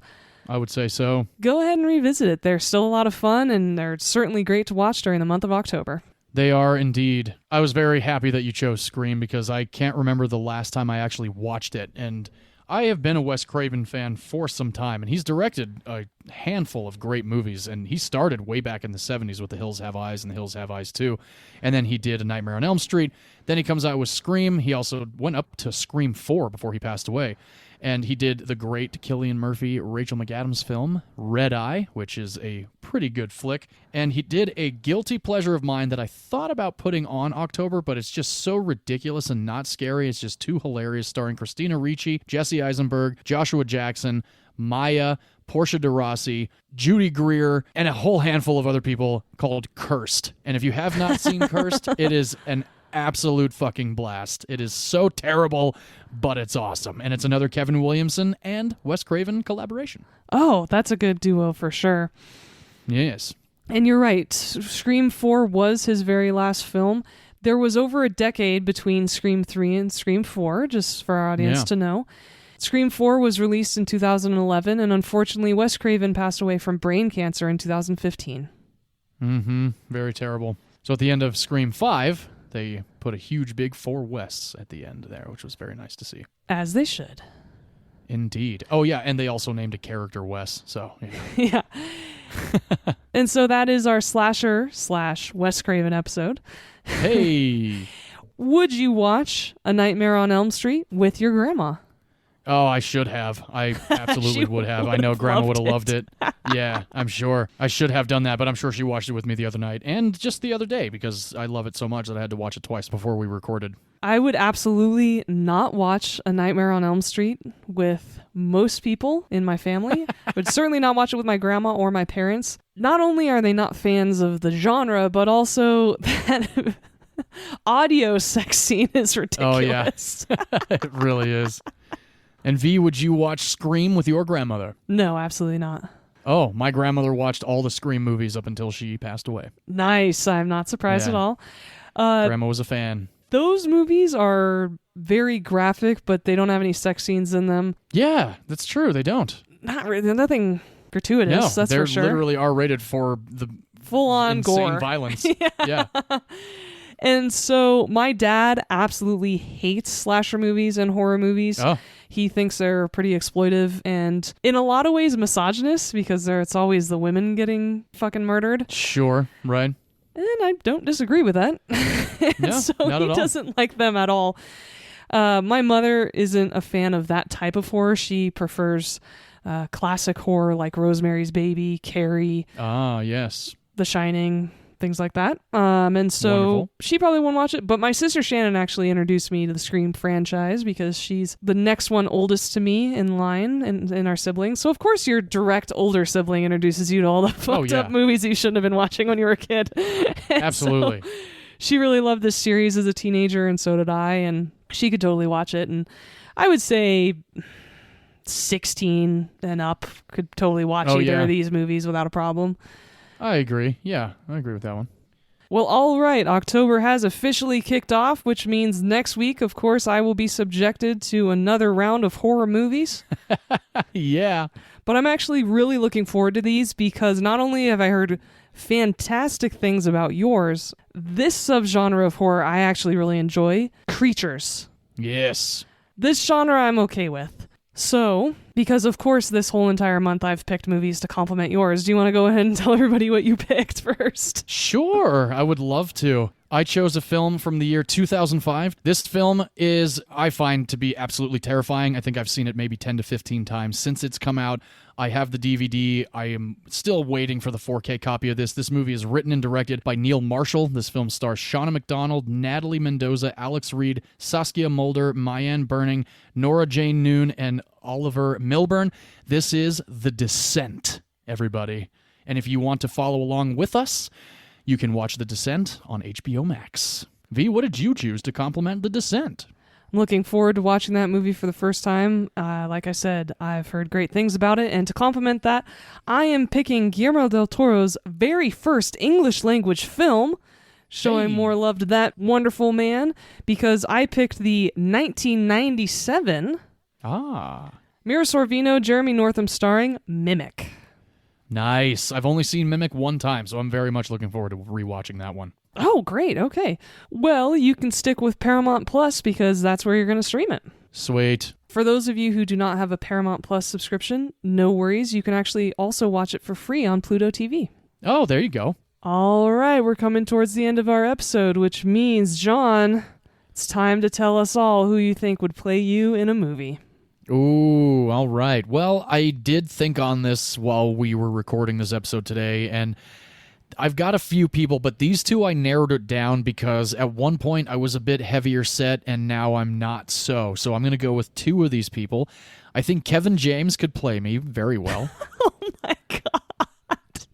I would say so. Go ahead and revisit it. They're still a lot of fun, and they're certainly great to watch during the month of October. They are indeed. I was very happy that you chose Scream because I can't remember the last time I actually watched it. And I have been a Wes Craven fan for some time, and he's directed a handful of great movies, and he started way back in the 70s with The Hills Have Eyes and The Hills Have Eyes 2, and then he did A Nightmare on Elm Street. Then he comes out with Scream. He also went up to Scream 4 before he passed away, and he did the great Cillian Murphy, Rachel McAdams film, Red Eye, which is a pretty good flick, and he did a guilty pleasure of mine that I thought about putting on October, but it's just so ridiculous and not scary. It's just too hilarious, starring Christina Ricci, Jesse Eisenberg, Joshua Jackson, Maya, Portia de Rossi, Judy Greer, and a whole handful of other people called Cursed. And if you have not seen Cursed, it is an absolute fucking blast. It is so terrible, but it's awesome. And it's another Kevin Williamson and Wes Craven collaboration. Oh, that's a good duo for sure. Yes. And you're right. Scream 4 was his very last film. There was over a decade between Scream 3 and Scream 4, just for our audience to know. Scream 4 was released in 2011, and unfortunately, Wes Craven passed away from brain cancer in 2015. Mm-hmm. Very terrible. So at the end of Scream 5, they put a huge big 4 Wests at the end there, which was very nice to see. As they should. Indeed. Oh, yeah, and they also named a character Wes, so... Yeah. Yeah. And so that is our slasher/Wes Craven episode. Hey! Would you watch A Nightmare on Elm Street with your grandma? Oh, I should have. I absolutely would have. I know Grandma would have loved it. Yeah, I'm sure. I should have done that, but I'm sure she watched it with me the other night and just the other day because I love it so much that I had to watch it twice before we recorded. I would absolutely not watch A Nightmare on Elm Street with most people in my family. I would certainly not watch it with my grandma or my parents. Not only are they not fans of the genre, but also that audio sex scene is ridiculous. Oh, yeah. It really is. And V, would you watch Scream with your grandmother? No, absolutely not. Oh, my grandmother watched all the Scream movies up until she passed away. Nice. I'm not surprised at all. Grandma was a fan. Those movies are very graphic, but they don't have any sex scenes in them. Yeah, that's true. They don't. Not really. Nothing gratuitous, No, that's for sure. They literally are rated for the full-on insane gore. violence. Yeah. And so my dad absolutely hates slasher movies and horror movies. Oh. He thinks they're pretty exploitive and in a lot of ways misogynist because it's always the women getting fucking murdered. Sure, right. And I don't disagree with that. No, so not he at all. doesn't like them at all. My mother isn't a fan of that type of horror. She prefers classic horror like Rosemary's Baby, Carrie, Ah, yes. The Shining, things like that. And so Wonderful. she probably won't watch it. But my sister Shannon actually introduced me to the Scream franchise because she's the next one oldest to me in line in our siblings. So of course your direct older sibling introduces you to all the fucked up movies you shouldn't have been watching when you were a kid. Absolutely. So she really loved this series as a teenager, and so did I. And she could totally watch it. And I would say 16 and up could totally watch either of these movies without a problem. I agree. Yeah, I agree with that one. Well, all right. October has officially kicked off, which means next week, of course, I will be subjected to another round of horror movies. Yeah. But I'm actually really looking forward to these because not only have I heard fantastic things about yours, this subgenre of horror I actually really enjoy. Creatures. Yes. This genre I'm okay with. So, because of course this whole entire month I've picked movies to complement yours, do you want to go ahead and tell everybody what you picked first? Sure, I would love to. I chose a film from the year 2005. This film is, I find, to be absolutely terrifying. I think I've seen it maybe 10 to 15 times since it's come out. I have the DVD. I am still waiting for the 4K copy of this. This movie is written and directed by Neil Marshall. This film stars Shauna McDonald, Natalie Mendoza, Alex Reed, Saskia Mulder, Mayanne Burning, Nora Jane Noon, and Oliver Milburn. This is The Descent, everybody. And if you want to follow along with us, you can watch The Descent on HBO Max. V, what did you choose to complement The Descent? I'm looking forward to watching that movie for the first time. Like I said, I've heard great things about it, and to complement that, I am picking Guillermo del Toro's very first English language film, showing more love to that wonderful man, because I picked the 1997 Mira Sorvino, Jeremy Northam starring Mimic. Nice. I've only seen Mimic one time, so I'm very much looking forward to rewatching that one. Oh, great. Okay. Well, you can stick with Paramount Plus because that's where you're going to stream it. Sweet. For those of you who do not have a Paramount Plus subscription, no worries. You can actually also watch it for free on Pluto TV. Oh, there you go. All right. We're coming towards the end of our episode, which means, John, it's time to tell us all who you think would play you in a movie. Ooh, all right. Well, I did think on this while we were recording this episode today, and I've got a few people, but these two I narrowed it down because at one point I was a bit heavier set, and now I'm not so. So I'm going to go with two of these people. I think Kevin James could play me very well. Oh, my God.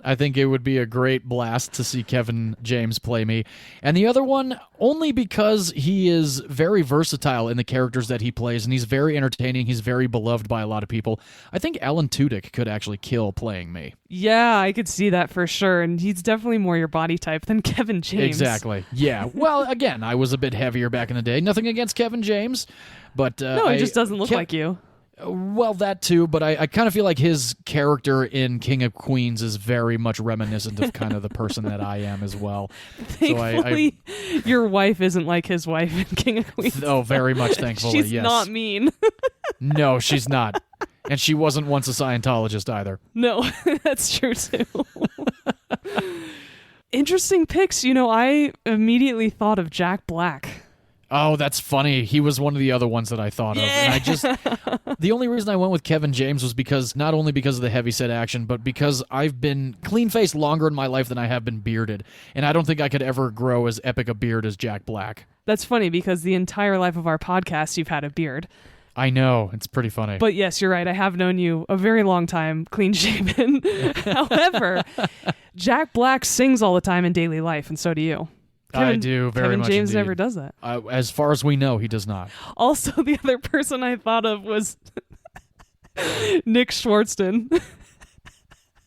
I think it would be a great blast to see Kevin James play me. And the other one, only because he is very versatile in the characters that he plays, and he's very entertaining. He's very beloved by a lot of people. I think Alan Tudyk could actually kill playing me. Yeah, I could see that for sure, and he's definitely more your body type than Kevin James. Exactly. Yeah. Well, again, I was a bit heavier back in the day. Nothing against Kevin James, but... no, he just doesn't look like you. Well, that too, but I kind of feel like his character in King of Queens is very much reminiscent of kind of the person that I am as well. Thankfully, your wife isn't like his wife in King of Queens. Oh, very much thankfully, She's yes. not mean. No, she's not. And she wasn't once a Scientologist either. No, that's true too. Interesting picks. You know, I immediately thought of Jack Black. Oh, that's funny. He was one of the other ones that I thought of. And I just, the only reason I went with Kevin James was because, not only because of the heavyset action, but because I've been clean-faced longer in my life than I have been bearded. And I don't think I could ever grow as epic a beard as Jack Black. That's funny because the entire life of our podcast, you've had a beard. I know. It's pretty funny. But yes, you're right. I have known you a very long time, clean-shaven. However, Jack Black sings all the time in daily life, and so do you. I do very much. Kevin James indeed. never does that. As far as we know, he does not. Also, the other person I thought of was Nick Schwartzman.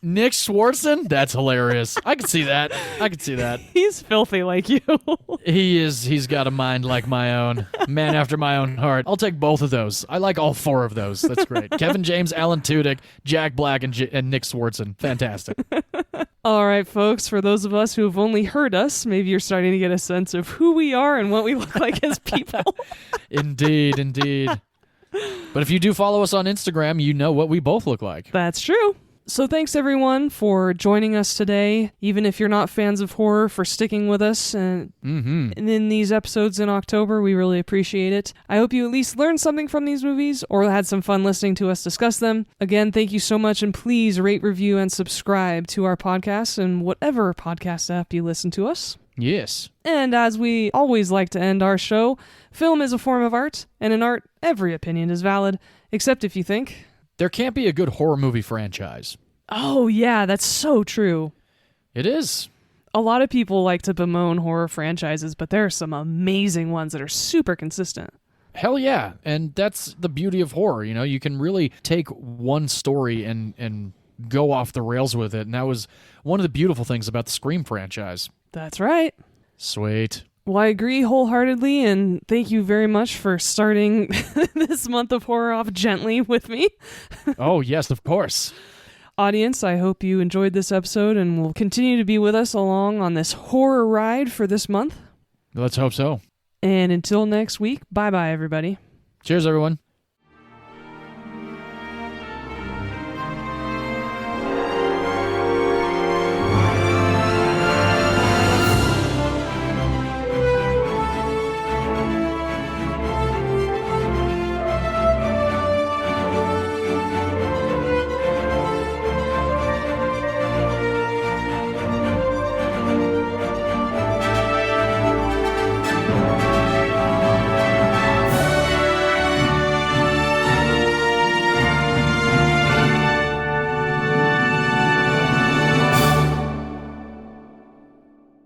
Nick Schwartzman? That's hilarious. I can see that. He's filthy like you. He is. He's got a mind like my own. Man after my own heart. I'll take both of those. I like all four of those. That's great. Kevin James, Alan Tudyk, Jack Black, and Nick Schwartzman. Fantastic. All right, folks, for those of us who have only heard us, maybe you're starting to get a sense of who we are and what we look like as people. Indeed. But if you do follow us on Instagram, you know what we both look like. That's true. So thanks, everyone, for joining us today, even if you're not fans of horror, for sticking with us and in these episodes in October. We really appreciate it. I hope you at least learned something from these movies or had some fun listening to us discuss them. Again, thank you so much, and please rate, review, and subscribe to our podcast and whatever podcast app you listen to us. Yes. And as we always like to end our show, film is a form of art, and in art, every opinion is valid, except if you think... There can't be a good horror movie franchise. Oh, yeah, that's so true. It is. A lot of people like to bemoan horror franchises, but there are some amazing ones that are super consistent. Hell yeah. And that's the beauty of horror. You know, you can really take one story and go off the rails with it. And that was one of the beautiful things about the Scream franchise. That's right. Sweet. Well, I agree wholeheartedly, and thank you very much for starting this month of horror off gently with me. Oh, yes, of course. Audience, I hope you enjoyed this episode and will continue to be with us along on this horror ride for this month. Let's hope so. And until next week, bye-bye, everybody. Cheers, everyone.